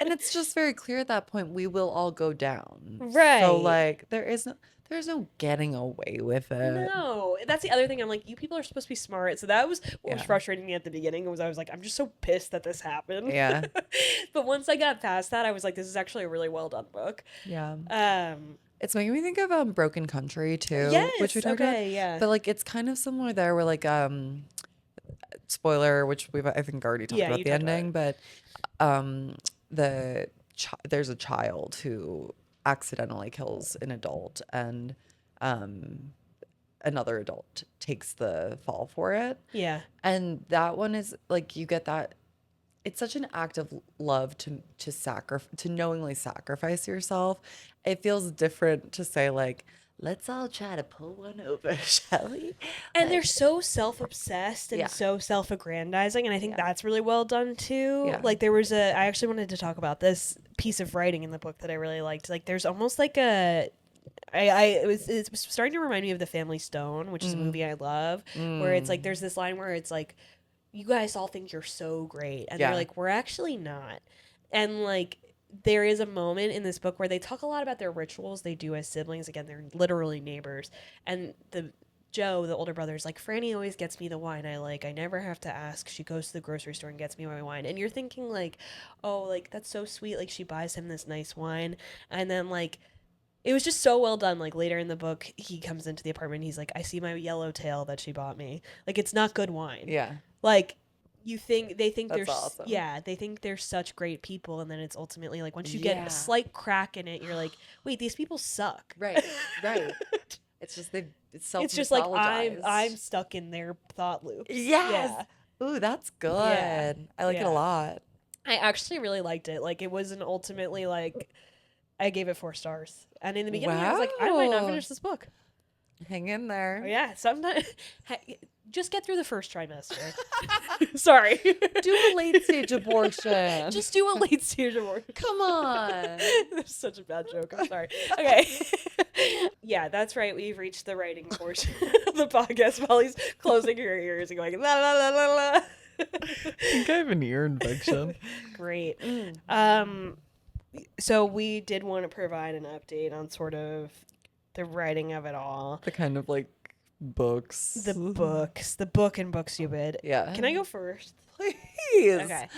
and it's just very clear at that point we will all go down. Right. So like there's no getting away with it. No, that's the other thing. I'm like, you people are supposed to be smart. So that was what was Yeah. frustrating me at the beginning. Was I was like, I'm just so pissed that this happened. Yeah. But once I got past that, I was like, this is actually a really well done book. Yeah. It's making me think of Broken Country too, Yes. which we talked about. Okay. Yeah. But like it's kind of similar there where like spoiler, which we've I think already talked Yeah, about you the talked about ending, but there's a child who accidentally kills an adult, and another adult takes the fall for it. Yeah. And that one is like you get that it's such an act of love to knowingly sacrifice yourself. It feels different to say like, let's all try to pull one over, shall we? And they're so self-obsessed and Yeah. so self-aggrandizing, and I think Yeah. that's really well done too. Yeah. Like there was I actually wanted to talk about this piece of writing in the book that I really liked. Like there's almost like it's starting to remind me of The Family Stone, which is a Mm, movie I love, where it's like mm. there's this line where it's like you guys all think you're so great, and they're Yeah. like, we're actually not. And like there is a moment in this book where they talk a lot about their rituals they do as siblings. Again, they're literally neighbors, and the Joe, the older brother, is like, Franny always gets me the wine I like. I never have to ask. She goes to the grocery store and gets me my wine. And you're thinking like, oh, like that's so sweet. Like she buys him this nice wine, and then like it was just so well done. Like later in the book, he comes into the apartment. He's like, I see my yellowtail that she bought me. Like it's not good wine. Yeah. Like you think they think That's awesome. yeah, they think they're such great people, and then it's ultimately like once you get a Yeah. slight crack in it, you're like, wait, these people suck. Right. Right. It's just it's It's just like I'm self-mythologized. stuck in their thought loops. Yes. Yeah. Ooh, that's Yeah. good. I like it a Yeah. lot. I actually really liked it. Like it wasn't ultimately like I gave it 4 stars. And in the beginning I was like, I might not Wow. finish this book. Hang in Oh there. yeah, sometimes just get through the first trimester. Sorry. Do a late stage abortion. Just do a late stage abortion. Come on. That's such a bad joke. I'm sorry. Okay. Yeah, that's right. We've reached the writing portion of the podcast. Molly's closing her ears and going la la la la la. I think I have an ear infection. Great. Mm. So we did want to provide an update on sort of the writing of it all. The kind of like books. The book and books you bid. Yeah. Can I go first? Please. Okay.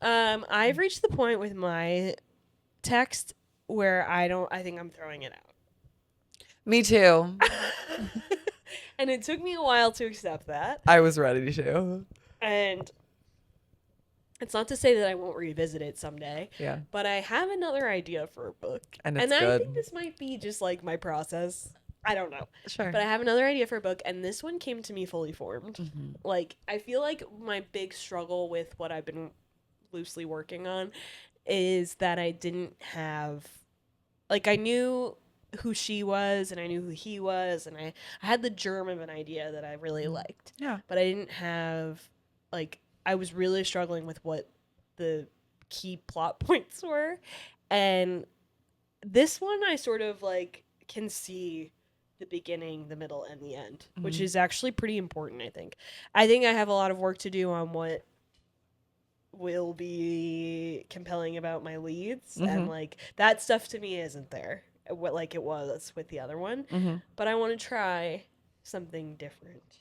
I've reached the point with my text where I think I'm throwing it out. Me too. And it took me a while to accept that. I was ready to. And it's not to say that I won't revisit it someday, Yeah. but I have another idea for a book. And it's I good. think this might be just like my process. I don't know. Sure. But I have another idea for a book, and this one came to me fully formed. Mhm. Like, I feel like my big struggle with what I've been loosely working on is that I didn't have, like, I knew who she was, and I knew who he was, and I had the germ of an idea that I really liked. Yeah. But I didn't have, like, I was really struggling with what the key plot points were. And this one I sort of, like, can see the beginning, the middle, and the end, which Mhm. is actually pretty important, I think. I think I have a lot of work to do on what will be compelling about my leads, and Mhm. like that stuff to me isn't there what like it was with the other one, Mhm. but I want to try something different.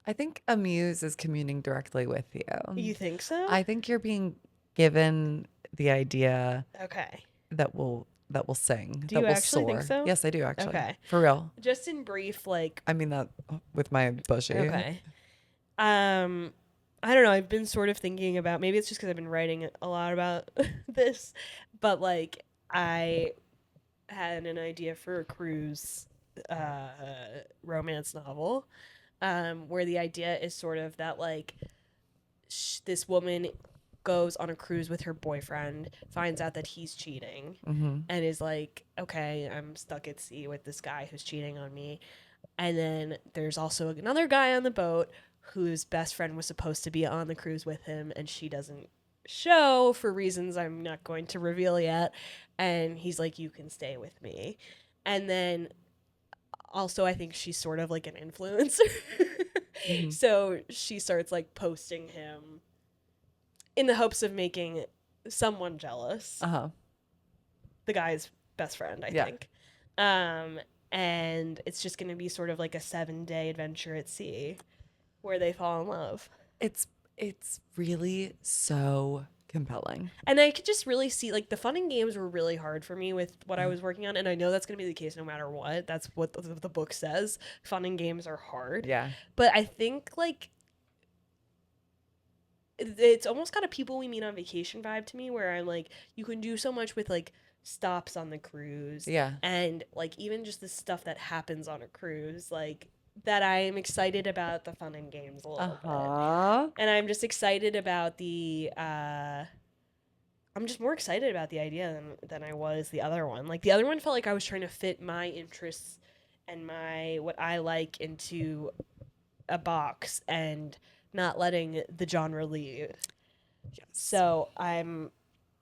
I think a muse is communing directly with you. You think so? I think you're being given the idea Okay. that will sing, Do that you will actually think soar. so? Yes, I do actually. Okay. For real. Just in brief, like, I mean that with my bushy. okay. I don't know. I've been sort of thinking about, maybe it's just because I've been writing a lot about this, but like I had an idea for a cruise uh, romance novel, where the idea is sort of that like this woman goes on a cruise with her boyfriend, finds out that he's cheating, Mm-hmm. and is like, okay, I'm stuck at sea with this guy who's cheating on me. And then there's also another guy on the boat whose best friend was supposed to be on the cruise with him, and she doesn't show for reasons I'm not going to reveal yet. And he's like, you can stay with me. And then also, I think she's sort of like an influencer. Mhm. So she starts like posting him in the hopes of making someone jealous. Uh-huh. The guy's best friend, I Yeah. think. And it's just going to be sort of like a 7-day adventure at sea where they fall in love. It's really so compelling. And I could just really see, like, the fun and games were really hard for me with what I was working on. And I know that's going to be the case no matter what. That's what the book says. Fun and games are hard. Yeah. But I think, like, it's almost got a people we meet on vacation vibe to me where I'm like, you can do so much with, like, stops on the cruise. Yeah. And, like, even just the stuff that happens on a cruise, like, that I'm excited about the fun and games a little bit. Uh-huh. And I'm just excited about the I'm just more excited about the idea than I was the other one. Like the other one felt like I was trying to fit my interests and my what I like into a box and not letting the genre lead. Yes. So I'm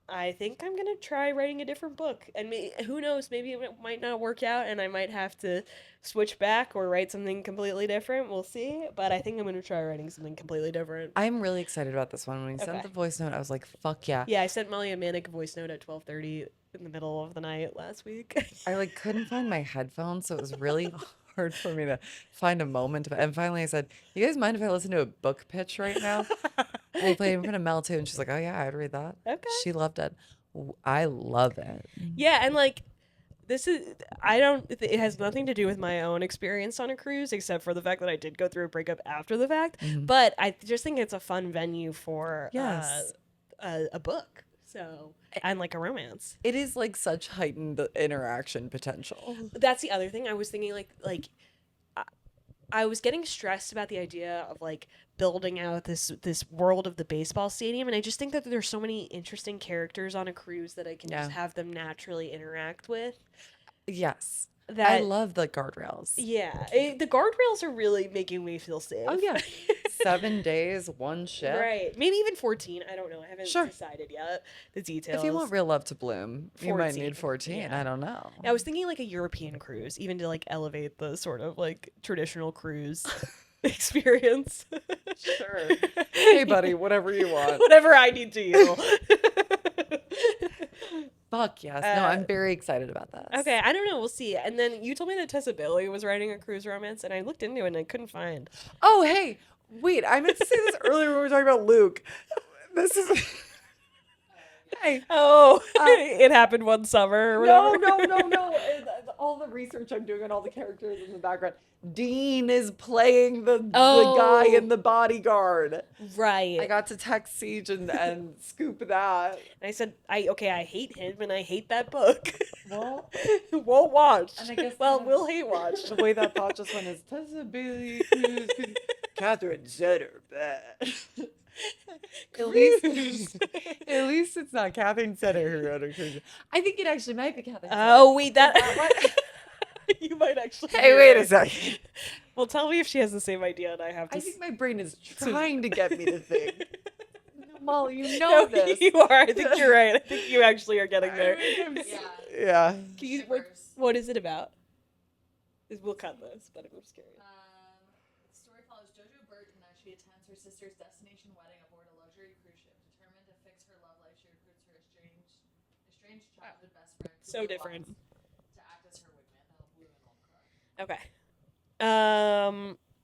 I think I'm gonna try writing a different book, and who knows? Maybe it might not work out, and I might have to switch back or write something completely different. We'll see. But I think I'm gonna try writing something completely different. I'm really excited about this one. When he sent Okay. the voice note, I was like, fuck yeah. Yeah, I sent Molly a manic voice note at 12:30 in the middle of the night last week. I like couldn't find my headphones, so it was really hard for me to find a moment. And finally I said, you guys mind if I listen to a book pitch right now? We'll play in front of Mel too. And she's like, oh yeah, I'd read that. Okay. She loved it. I love it. Yeah, and like this is I don't it has nothing to do with my own experience on a cruise except for the fact that I did go through a breakup after the fact, but I just think it's a fun venue for Yes. a book. So, and like a romance. It is like such heightened interaction potential. That's the other thing I was thinking I was getting stressed about the idea of like building out this world of the baseball stadium, and I just think that there's so many interesting characters on a cruise that I can just have them naturally interact with. Yes. That I love the guardrails. Yeah, the guardrails are really making me feel safe. Oh yeah. 7 days, one ship. Right. Maybe even 14. I don't know. I haven't Sure. decided yet the details. If you want real love to bloom, you might 14. need 14. Yeah. I don't know. I was thinking like a European cruise, even to like elevate the sort of like traditional cruise experience. Sure. Hey, buddy, whatever you want. Whatever I need to you. Fuck yes. No, I'm very excited about this. Okay, I don't know. We'll see. And then you told me that Tessa Bailey was writing a cruise romance, and I looked into it and I couldn't find. Oh, hey, wait. I meant to say this earlier when we were talking about Luke. This is. Hey. Oh, it happened one summer. Or No, whatever. no. All the research I'm doing on all the characters in the background. Dean is playing the guy in The Bodyguard. Right. I got to text Siege and scoop that. And I said, I hate him and I hate that book. Well, Won't watch. And I guess well, that- we'll hate watch. the way that thought just went is Tessa Bailey, Cruz, Catherine Zetter, bad. At least it's not Catherine Zetter who wrote a cruise. I think it actually might be Catherine Zetter. Oh, wait, that. You might actually. Hey, wait a second. Well, tell me if she has the same idea and I have to. I think my brain is trying to get me to think. No, Molly, you know No, this. you are. I think you're right. I think you actually are getting there. Yeah. Can you, what is it about? We'll cut this, but I'm just curious. The story follows JoJo Burton as she attends her sister's destination wedding aboard a luxury cruise ship. Determined to fix her love life, she recruits her estranged childhood best friend. So Cooper different. Lux, to act as her wingman to help Blue and Old crush. Okay.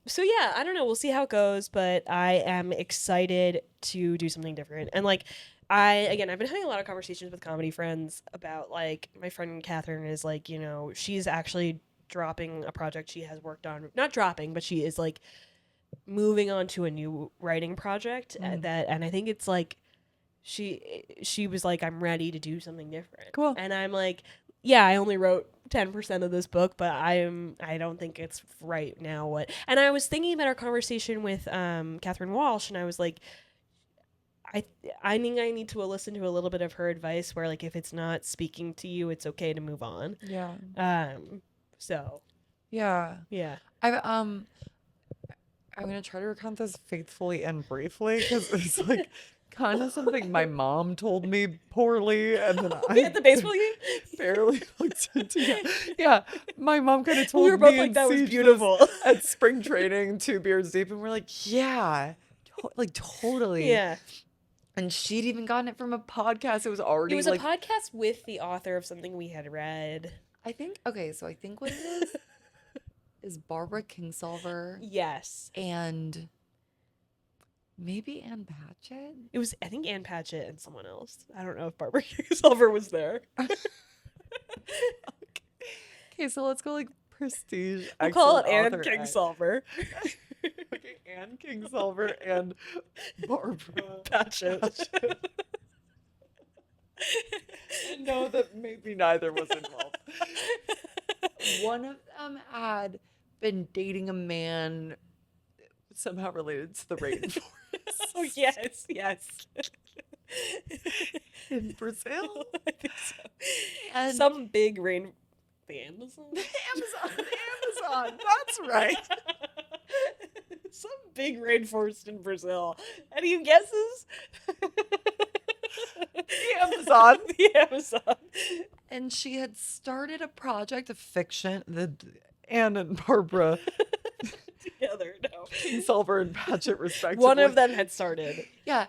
So yeah, I don't know. We'll see how it goes, but I am excited to do something different. And like I've been having a lot of conversations with comedy friends about like my friend Catherine is like, you know, she's actually dropping a project she has worked on. Not dropping, but she is like moving on to a new writing project and I think it's like she was like, I'm ready to do something different. Cool. And I'm like, yeah, I only wrote 10% of this book, but I don't think it's right now what. And I was thinking about our conversation with Catherine Walsh, and I was like, I think I need to listen to a little bit of her advice where like if it's not speaking to you, it's okay to move on. Yeah. So Yeah. yeah. I'm gonna try to recount this faithfully and briefly because it's like kind of something my mom told me poorly, and then I At the baseball game, barely looked into it. Yeah, my mom kind of told we were both me like, and that was Siege beautiful. at spring training, 2 beers deep, and we're like, yeah, like totally. Yeah. And she'd even gotten it from a podcast. It was already It was like, a podcast with the author of something we had read. I think what it is Barbara Kingsolver Yes. and maybe Ann Patchett. It was, I think, Ann Patchett and someone else. I don't know if Barbara Silver was there. Okay, so let's go like prestige. We'll call it excellent Ann author, Kingsolver. Okay, Ann Kingsolver and Barbara Patchett. No, that maybe neither was involved. One of them had been dating a man somehow related to the rainforest. Oh, yes, yes. In Brazil? I think so. And Some big rain. The Amazon? the Amazon. That's right. Some big rainforest in Brazil. Any guesses? Amazon. The Amazon. And she had started a project of fiction. Anne and Barbara Together, no. Kingsolver and Patchett, respectively. One of them had started. Yeah,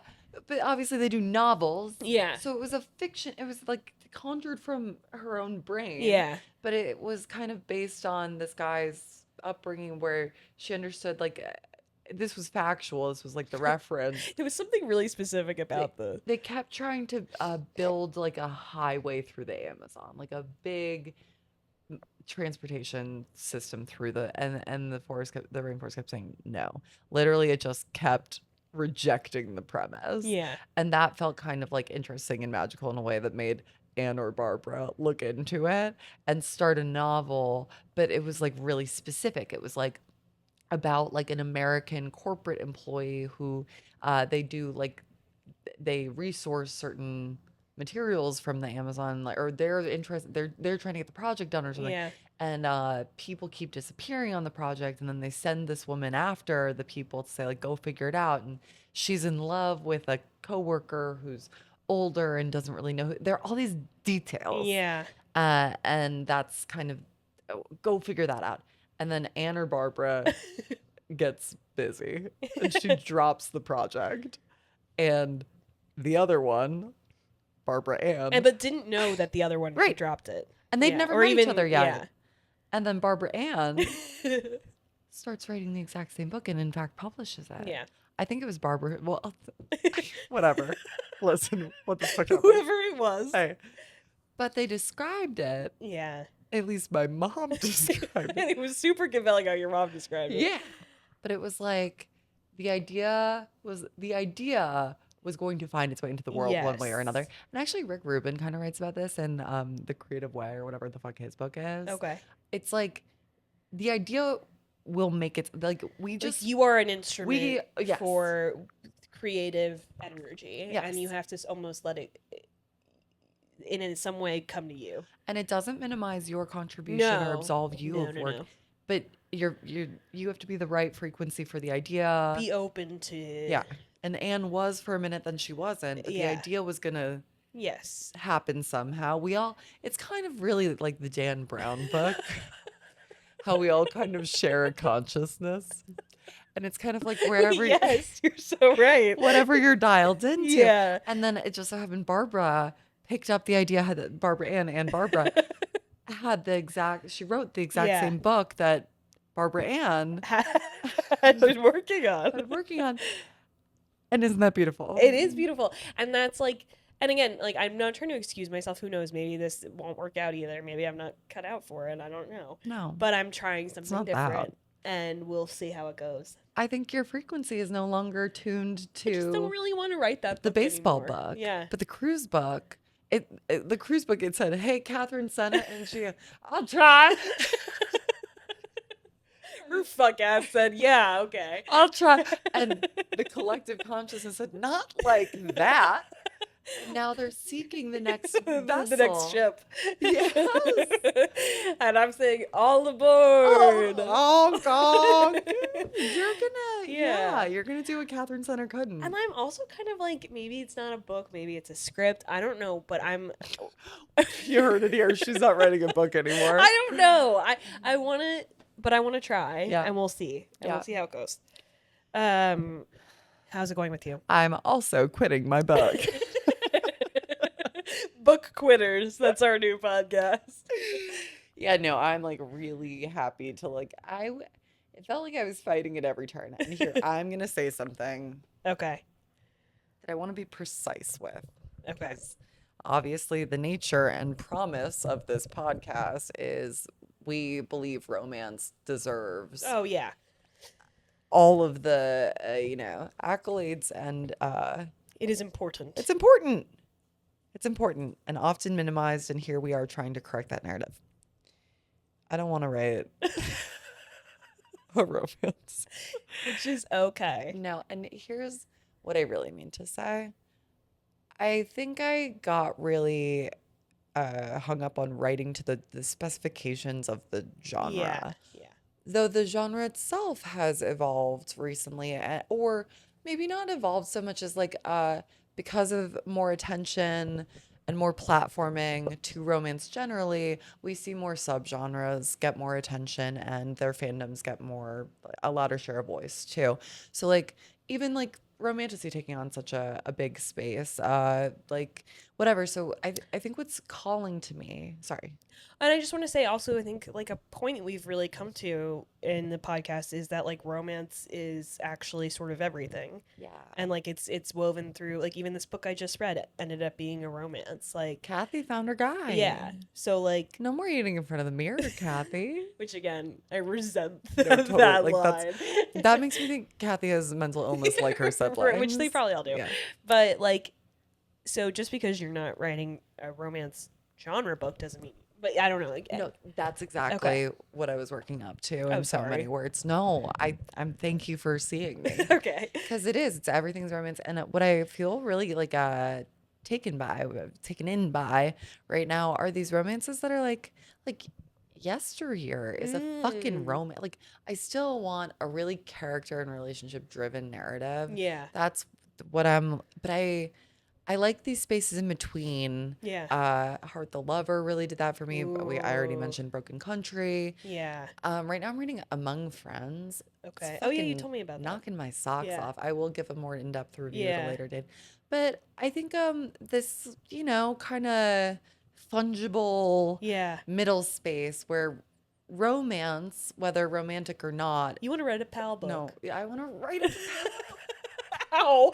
but obviously they do novels. Yeah. So it was a fiction. It was like conjured from her own brain. Yeah. But it was kind of based on this guy's upbringing where she understood this was factual. This was like the reference. There was something really specific about the. They kept trying to build like a highway through the Amazon, like a big transportation system through and the rainforest kept saying no. Literally, it just kept rejecting the premise. Yeah. And that felt kind of like interesting and magical in a way that made Anne or Barbara look into it and start a novel, but it was like really specific. It was like about like an American corporate employee who they resource certain materials from the Amazon, or they're trying to get the project done or something. Yeah. And people keep disappearing on the project, and then they send this woman after the people to say like go figure it out, and she's in love with a coworker who's older and doesn't really know there are all these details. Yeah. And that's kind of go figure that out. And then Anne or Barbara Gets busy and she drops the project. And the other one, Barbara Ann. But didn't know that the other one Right. dropped it. And they'd Yeah. never Or met each even- other yet. yeah. And then Barbara Ann starts writing the exact same book and in fact publishes it. Yeah. I think it was Barbara. Well, Whatever. Listen, what the fuck happened? Whoever it was. Hey, but they described it. Yeah. at least my mom described it. And it was super compelling how your mom described it. Yeah. But it was like the idea was going to find its way into the world one way or another. Yes. And actually Rick Rubin kind of writes about this in The Creative Way or whatever the fuck his book is. Okay. It's like the idea will make it like we Just just you are an instrument yes. for creative energy, Yes. and you have to almost let it, in some way, come to you. and it doesn't minimize your contribution or No. absolve you of work. No. But you have to be the right frequency for the idea. Be open to. Yeah. And Anne was for a minute, then she wasn't. But Yeah. the idea was gonna Yes. happen somehow. It's kind of really like the Dan Brown book. How we all kind of share a consciousness. And it's kind of like wherever Yes, you're so right. whatever you're dialed into. Yeah. And then it just so happened Barbara picked up the idea that Barbara and Barbara she wrote the exact Yeah. same book that Barbara Ann Had been working on. was working on. And isn't that beautiful? It is beautiful. And that's like, and again, like, I'm not trying to excuse myself. Who knows? Maybe this won't work out either. Maybe I'm not cut out for it. I don't know. No. But I'm trying something not different. And we'll see how it goes. I think your frequency is no longer tuned I just don't to really want to write that the book baseball anymore. book. Yeah. But the cruise book, it said, "Hey, Catherine sent it," and she, "I'll try. Her fuck ass said, yeah, okay. I'll try." And the collective consciousness said, "Not like that." And now they're seeking the next vessel. The next ship. Yes. And I'm saying, all aboard. Oh God. You're gonna Yeah. you're gonna do what Catherine Center couldn't. And I'm also kind of like, maybe it's not a book, maybe it's a script. I don't know, but You heard it here. She's not writing a book anymore. I don't know. I want to, but I want to try. Yeah. And we'll see. And Yeah. we'll see how it goes. How's it going with you? I'm also quitting my book. Book Quitters. That's our new podcast. Yeah, no, I'm like really happy to it felt like I was fighting at every turn. And here, I'm gonna say something Okay. that I want to be precise with. Okay. Obviously, the nature and promise of this podcast is we believe romance deserves Oh, yeah. all of the accolades, and It is important. it's important. It's important and often minimized, and here we are trying to correct that narrative. I don't want to write a romance. Which is okay. No, and here's what I really mean to say. I think I got really hung up on writing to the specifications of the genre. Yeah. Yeah. Though the genre itself has evolved recently, or maybe not evolved so much as because of more attention and more platforming to romance generally, we see more subgenres get more attention and their fandoms get a louder share of voice too. So like even like romantasy taking on such a big space, like whatever. So I think what's calling to me, sorry. And I just want to say also, I think like a point we've really come to in the podcast is that like romance is actually sort of everything. Yeah. And like it's woven through, like even this book I just read ended up being a romance. Like Kathy found her guy. yeah. So like No more eating in front of the mirror, Kathy. which again, I resent No, totally. that Like line. that makes me think Kathy has mental illness like her siblings. Which they probably all do. Yeah. But like so just because you're not writing a romance genre book doesn't mean, but I don't know. Like, No, that's exactly what I was working up to in so many sorry. words. No, I'm thank you for seeing me. okay. Because it's everything's romance. And what I feel really like taken in by right now are these romances that are like yesteryear is a fucking romance. Like I still want a really character and relationship driven narrative. Yeah. That's but I like these spaces in between. Yeah. Heart the Lover really did that for me. I already Ooh. mentioned Broken Country. Yeah. Right now I'm reading Among Friends. It's Okay. Oh yeah, you fucking told me about that. knocking my socks Yeah. off. I will give a more in-depth review at Yeah. a later date. But I think this, kind of fungible Yeah. middle space where romance, whether romantic or not, You want to write a pal book? no, I want to write a Ow.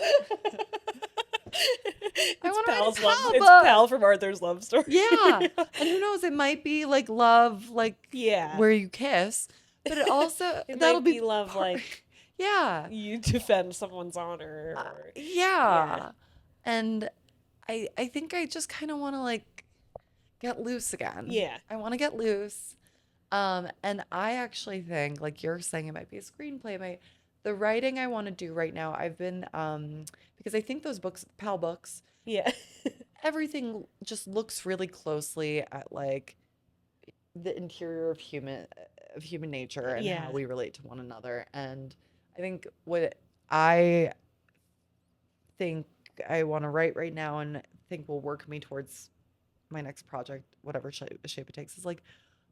I wanna write a Pal's pal It's book. Pal from Arthur's Love Story. Yeah. And who knows, it might be like love, like Yeah. where you kiss, but it also It that'll might be be love part- like yeah. you defend someone's honor. Or, Yeah. And I think I just kind of want to like get loose again. Yeah. I want to get loose. And I actually think like you're saying it might be a screenplay, the writing I want to do right now, I've been because I think those books, pal books, Yeah. everything just looks really closely at like the interior of human nature and Yeah. how we relate to one another. And I think what I think I want to write right now and think will work me towards my next project, whatever shape it takes, is like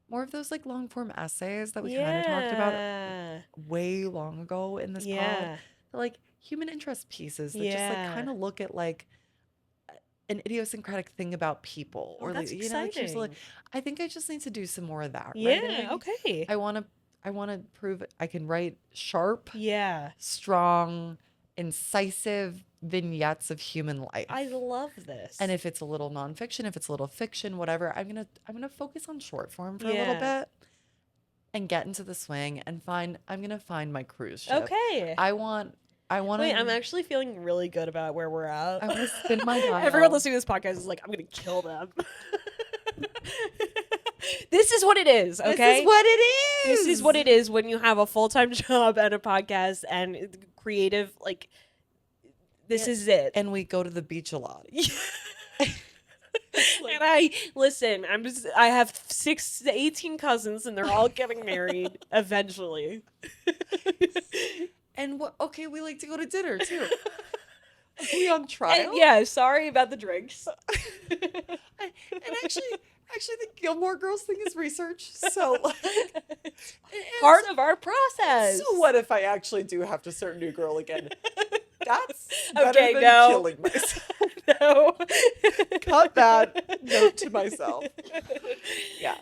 more of those like long form essays that we kind of talked about Yeah. way long ago in this pod. Yeah. Like human interest pieces that just like Yeah. kind of look at like an idiosyncratic thing about people, Oh, or that's like like here's like, exciting. I think I just need to do some more of that Yeah. writing. Okay. I want to prove I can write sharp, Yeah. strong, incisive vignettes of human life. I love this. And if it's a little nonfiction, if it's a little fiction, whatever, I'm gonna focus on short form for a little Yeah. bit and get into the swing and I'm gonna find my cruise ship. Okay. I want Wait, I'm to actually feeling really good about where we're at. I want to spin my dial. Everyone listening to this podcast is like, I'm gonna kill them. This is what it is, okay? This is what it is. This is what it is when you have a full-time job and a podcast and creative, like, this is it. And we go to the beach a lot. And I have 6 to 18 cousins and they're all getting married eventually. And okay, we like to go to dinner too. Are we on trial? And yeah, sorry about the drinks. And actually the Gilmore Girls thing is research. So like Part of our process. So what if I actually do have to start New Girl again? That's better Okay, than no. killing myself. No. Cut that note to myself. Yeah.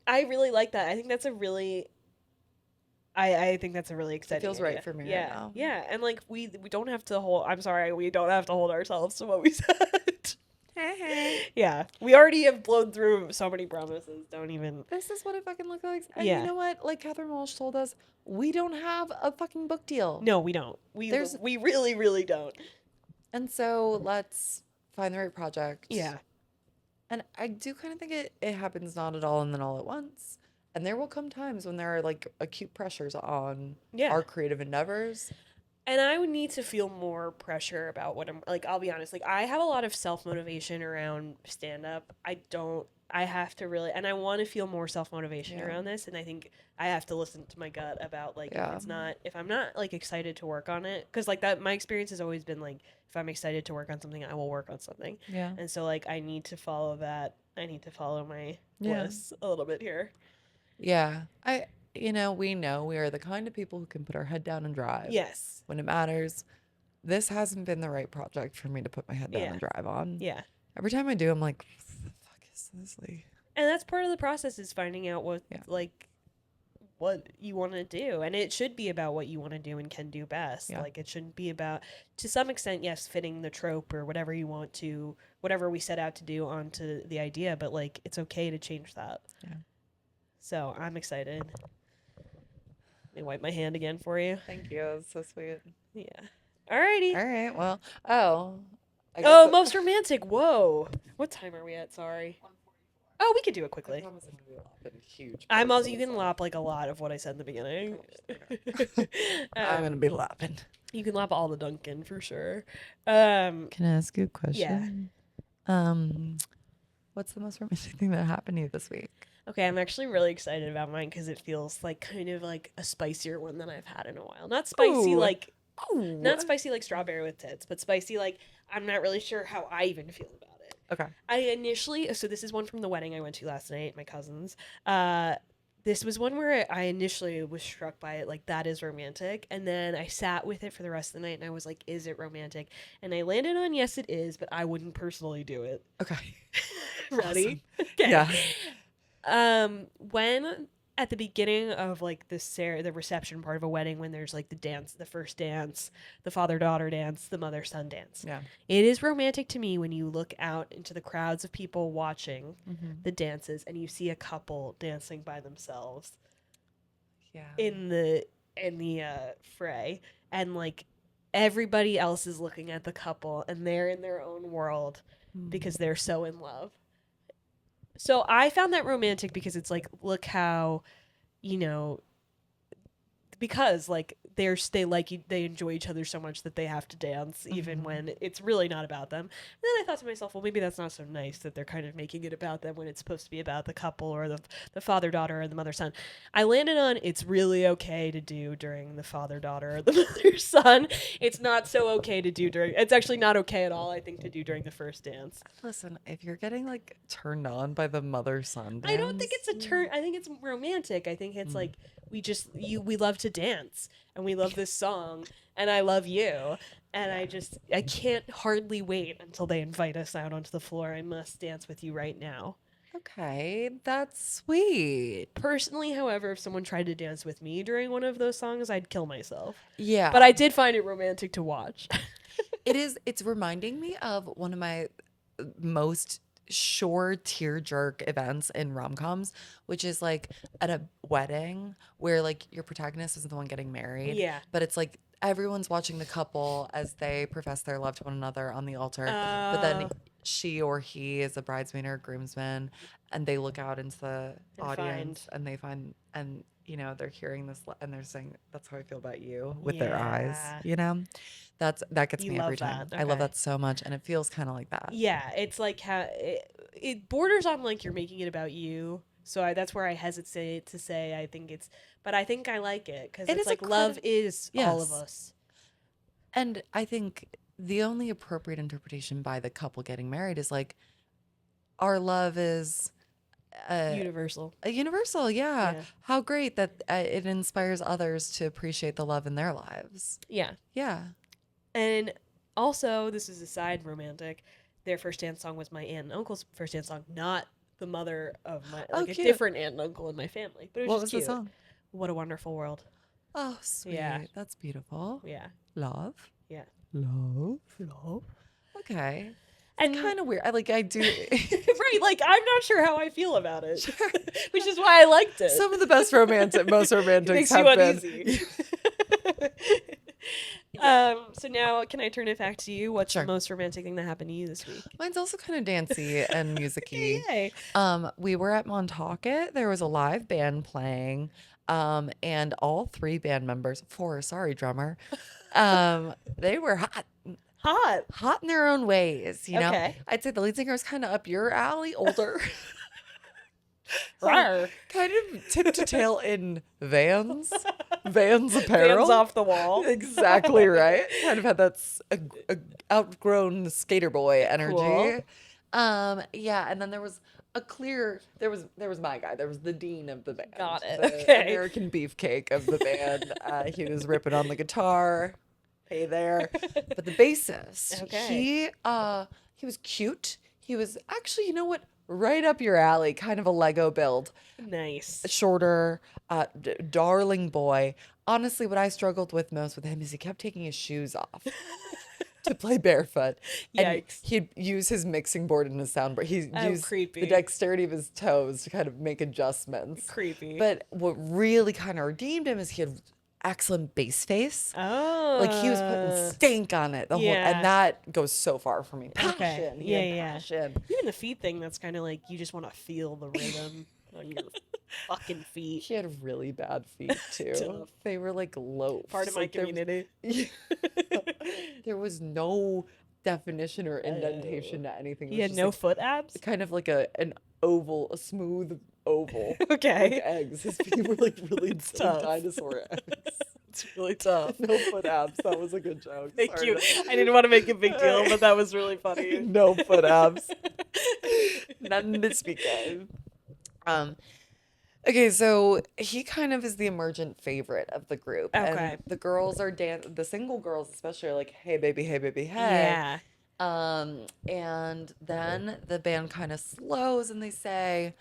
I really like that. I think that's a really I think that's a really exciting feels idea. right for me right Yeah. now. Yeah. And like we don't have to hold we don't have to hold ourselves to what we said. Yeah. We already have blown through so many promises. Don't even This is what it fucking looks like. And Yeah. you know what? Like Catherine Walsh told us, we don't have a fucking book deal. No, we don't. We really, really don't. And so let's find the right project. Yeah. And I do kind of think it happens not at all and then all at once. And there will come times when there are like acute pressures on Yeah. our creative endeavors. And I would need to feel more pressure about what I'm like. I'll be honest. Like I have a lot of self motivation around stand up. I don't I have to really, and I want to feel more self-motivation Yeah. around this, and I think I have to listen to my gut about like Yeah. if I'm not like excited to work on it, because like that my experience has always been like if I'm excited to work on something, I will work on something. Yeah. And so like I need to follow that. I need to follow my Yeah. bliss a little bit here. Yeah. We know we are the kind of people who can put our head down and drive Yes. when it matters. This hasn't been the right project for me to put my head down Yeah. and drive on. Yeah. Every time I do, I'm like, what the fuck is this? Like, And that's part of the process is finding out what Yeah. like what you want to do, and it should be about what you want to do and can do best. Yeah. Like it shouldn't be about, to some extent, yes, fitting the trope or whatever you want to, whatever we set out to do onto the idea, but like it's okay to change that. Yeah. So I'm excited. Let me wipe my hand again for you. thank you. It's so sweet. Yeah. Alrighty. All right. Well, I Oh, guess most romantic. Whoa. What time are we at? Sorry. Oh, we could do it I quickly. promise I'm gonna be laughing huge. I'm parts also, of you the can song. lop like a lot of what I said in the beginning. I'm gonna be laughing. You can lop all the Duncan for sure. Can I ask you a question? Yeah. What's the most romantic thing that happened to you this week? Okay, I'm actually really excited about mine because it feels like kind of like a spicier one than I've had in a while. Not spicy Ooh. like Oh, not spicy like strawberry with tits, but spicy like I'm not really sure how I even feel about it. okay. I initially, so this is one from the wedding I went to last night, my cousin's. This was one where I initially was struck by it, like that is romantic, and then I sat with it for the rest of the night, and I was like, is it romantic? And I landed on yes, it is, but I wouldn't personally do it. Okay. Ready? Awesome. Okay. Yeah. When at the beginning of like the reception part of a wedding, when there's like the dance, the first dance, the father-daughter dance, the mother-son dance. Yeah. It is romantic to me when you look out into the crowds of people watching the dances and you see a couple dancing by themselves Yeah. in the fray, and like everybody else is looking at the couple and they're in their own world because they're so in love. So I found that romantic because it's like, look how, because like they enjoy each other so much that they have to dance even when it's really not about them. And then I thought to myself, well, maybe that's not so nice that they're kind of making it about them when it's supposed to be about the couple or the father-daughter or the mother-son. I landed on it's really okay to do during the father-daughter or the mother-son. It's not so okay to do it's actually not okay at all, I think, to do during the first dance. Listen, if you're getting like turned on by the mother-son dance, I don't think it's a turn. I think it's romantic. I think it's like we love to dance and we love this song and I love you and I can't hardly wait until they invite us out onto the floor. I must dance with you right now. Okay, that's sweet. Personally, however, if someone tried to dance with me during one of those songs, I'd kill myself. Yeah. But I did find it romantic to watch. It's reminding me of one of my most sure tear jerk events in rom-coms, which is like at a wedding where like your protagonist isn't the one getting married. Yeah. But it's like everyone's watching the couple as they profess their love to one another on the altar. But then she or he is a bridesmaid or a groomsman, and they look out into the audience and they find, and they're hearing this and they're saying, "That's how I feel about you," with their eyes. Yeah. That gets You me every love time. that. I love Okay. that so much, and it feels kind of like that. Yeah, it's like how it borders on like you're making it about you. So that's where I hesitate to say I think it's, but I think I like it because It it's is a like love credit- is all of Yes. us. And I think the only appropriate interpretation by the couple getting married is like, our love is Universal. a universal. Yeah. Yeah. How great that it inspires others to appreciate the love in their lives. Yeah. Yeah. And also, this is a side romantic. Their first dance song was my aunt and uncle's first dance song, not the mother of my Oh, like a cute. different aunt and uncle in my family. But it was What just was cute. the song? What a Wonderful World. Oh, sweet. Yeah. That's beautiful. Yeah. Love. Yeah. Love. Love. Okay. And Kind of weird. I do. right, like I'm not sure how I feel about it, which is why I liked it. Some of the best most romantic Makes have you been. uneasy. So now, can I turn it back to you? What's Sure. the most romantic thing that happened to you this week? Mine's also kind of dancey and musicy. Yay! We were at Montauk. There was a live band playing, and all three band members, drummer, they were Hot. hot in their own ways. Okay. I'd say the lead singer was kind of up your alley, older. Rawr. kind of tip to tail in Vans apparel. Hands off the wall. Exactly right. Kind of had that a outgrown skater boy energy. Cool. Yeah, and then there was there was my guy. There was the dean of the band. Got it. The Okay. American beefcake of the band. He was ripping on the guitar. Hey there. But the bassist, Okay. he was cute. He was actually, you know what? Right up your alley, kind of a Lego build. Nice. Shorter, darling boy. Honestly, what I struggled with most with him is he kept taking his shoes off to play barefoot. And Yikes. he'd use his mixing board and his soundboard. He Oh, used creepy. the dexterity of his toes to kind of make adjustments. Creepy. But what really kind of redeemed him is he had excellent bass face. Oh. Like he was putting stank on it the whole, Yeah. and that goes so far for me. Okay. Passion. He had Yeah. passion. Even the feet thing, that's kind of like you just want to feel the rhythm on your fucking feet. He had really bad feet too. Tough. They were like loafs. Part of my Like, there was- community. There was no definition or indentation to anything. It He was had just no like, foot abs? kind of like an oval, a smooth oval. Okay. Like eggs. His feet were like really tough. dinosaur eggs. It's really tough. No foot abs. That was a good joke. Thank Sorry you. to- I didn't want to make a big deal, but that was really funny. No foot abs. Nothing to speak of. Okay, so he kind of is the emergent favorite of the group. Okay. And the girls are the single girls especially are like, hey baby, hey. Yeah. And then the band kind of slows and they say,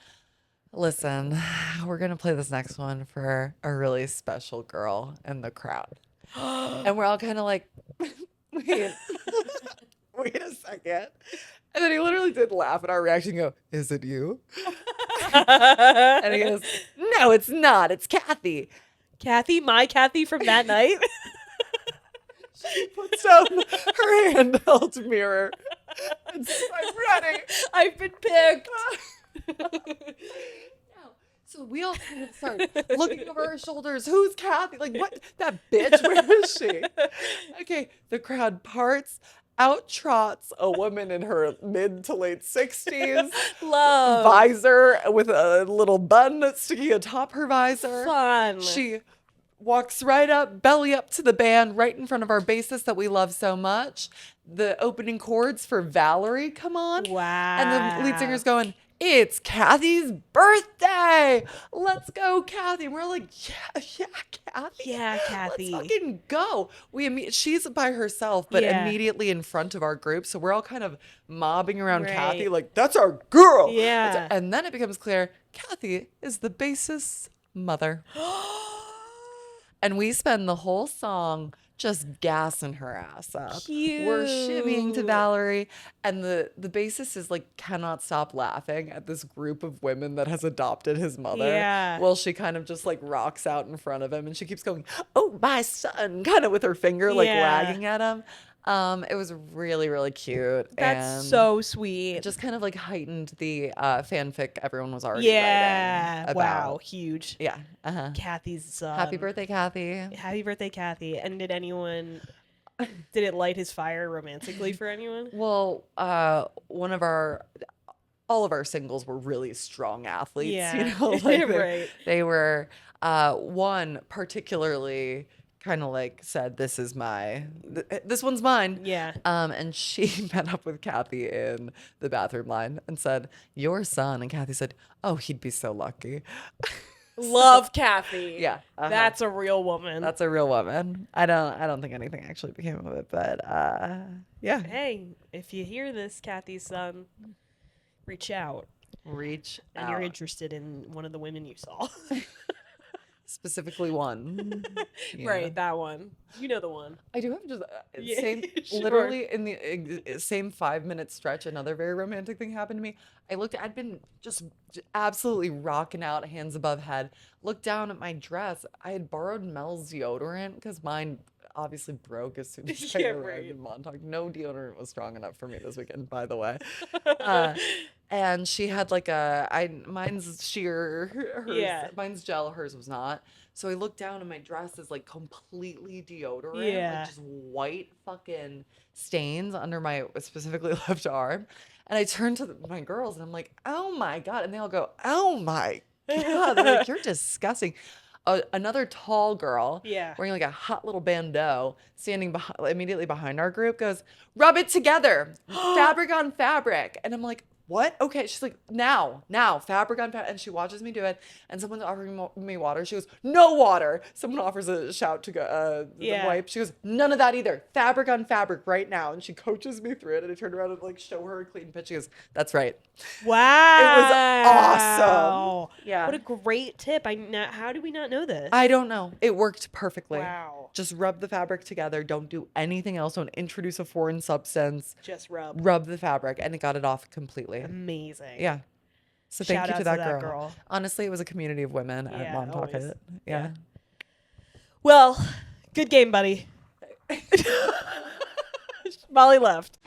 listen, we're gonna play this next one for a really special girl in the crowd. And we're all kind of like, wait, wait a second. And then he literally did laugh at our reaction and go, is it you? And he goes, no, it's not. It's Kathy. Kathy, my Kathy from that night. She puts down her handheld mirror and says, I'm ready. I've been picked. So we all kind of start looking over our shoulders. Who's Kathy? Like, what? That bitch? Where is she? Okay, the crowd parts. Out trots a woman in her mid to late 60s. Love. Visor with a little bun sticking atop her visor. Fun. She walks right up, belly up to the band, right in front of our bassist that we love so much. The opening chords for Valerie come on. Wow. And the lead singer's going, it's Kathy's birthday. Let's go, Kathy. And we're like, yeah, Kathy. Yeah, Kathy. Let's fucking go. She's by herself, but Yeah. immediately in front of our group. So we're all kind of mobbing around Right. Kathy, like, that's our girl. Yeah. And then it becomes clear Kathy is the bassist's mother. And we spend the whole song just gassing her ass up. We're shimmying to Cute. Valerie, and the bassist is like cannot stop laughing at this group of women that has adopted his mother. Yeah. Well, she kind of just like rocks out in front of him, and she keeps going, "Oh, my son," kind of with her finger like Yeah. wagging at him. It was really, really cute. That's and so sweet. it just kind of like heightened the fanfic everyone was already Yeah. writing Wow. about. Huge. Yeah. Uh-huh. Kathy's Happy birthday, Kathy. Happy birthday, Kathy. And did it light his fire romantically for anyone? Well, all of our singles were really strong athletes. Yeah. You know, like Right. they were, one particularly kind of like said, this one's mine. Yeah. And she met up with Kathy in the bathroom line and said, your son. And Kathy said, oh, he'd be so lucky. Love Kathy. Yeah. Uh-huh. That's a real woman. That's a real woman. I don't think anything actually became of it, but yeah. Hey, if you hear this, Kathy's son, reach out. Reach And out. you're interested in one of the women you saw. Specifically one. Yeah. Right, that one. You know the one. I do have just Yeah, same sure. literally in the same 5-minute stretch. Another very romantic thing happened to me. I'd been just absolutely rocking out, hands above head. Looked down at my dress. I had borrowed Mel's deodorant because mine obviously broke as soon as I Yeah, arrived right. in Montauk. No deodorant was strong enough for me this weekend, by the way. And she had like mine's sheer, hers, Yeah. mine's gel, hers was not. So I looked down and my dress is like completely deodorant, Yeah. like just white fucking stains under my specifically left arm. And I turn to my girls and I'm like, oh my God. And they all go, oh my God. They're like, you're disgusting. Another tall girl Yeah. wearing like a hot little bandeau standing immediately behind our group goes, rub it together, fabric on fabric. And I'm like, what? Okay. She's like, now, fabric on fabric. And she watches me do it. And someone's offering me water. She goes, no water. Someone offers a shout to go, the Yeah. wipe. She goes, none of that either. Fabric on fabric right now. And she coaches me through it. And I turned around and like show her a clean pitch. She goes, that's right. Wow. awesome. Yeah. What a great tip. How do we not know this? I don't know. It worked perfectly. Wow. Just rub the fabric together. Don't do anything else. Don't introduce a foreign substance. Just rub. Rub the fabric. And it got it off completely. Amazing. Yeah. So thank Shout you out to to that, that girl. girl. Honestly, it was a community of women at Yeah, Montauk. always. Yeah. Well, good game, buddy. Molly left.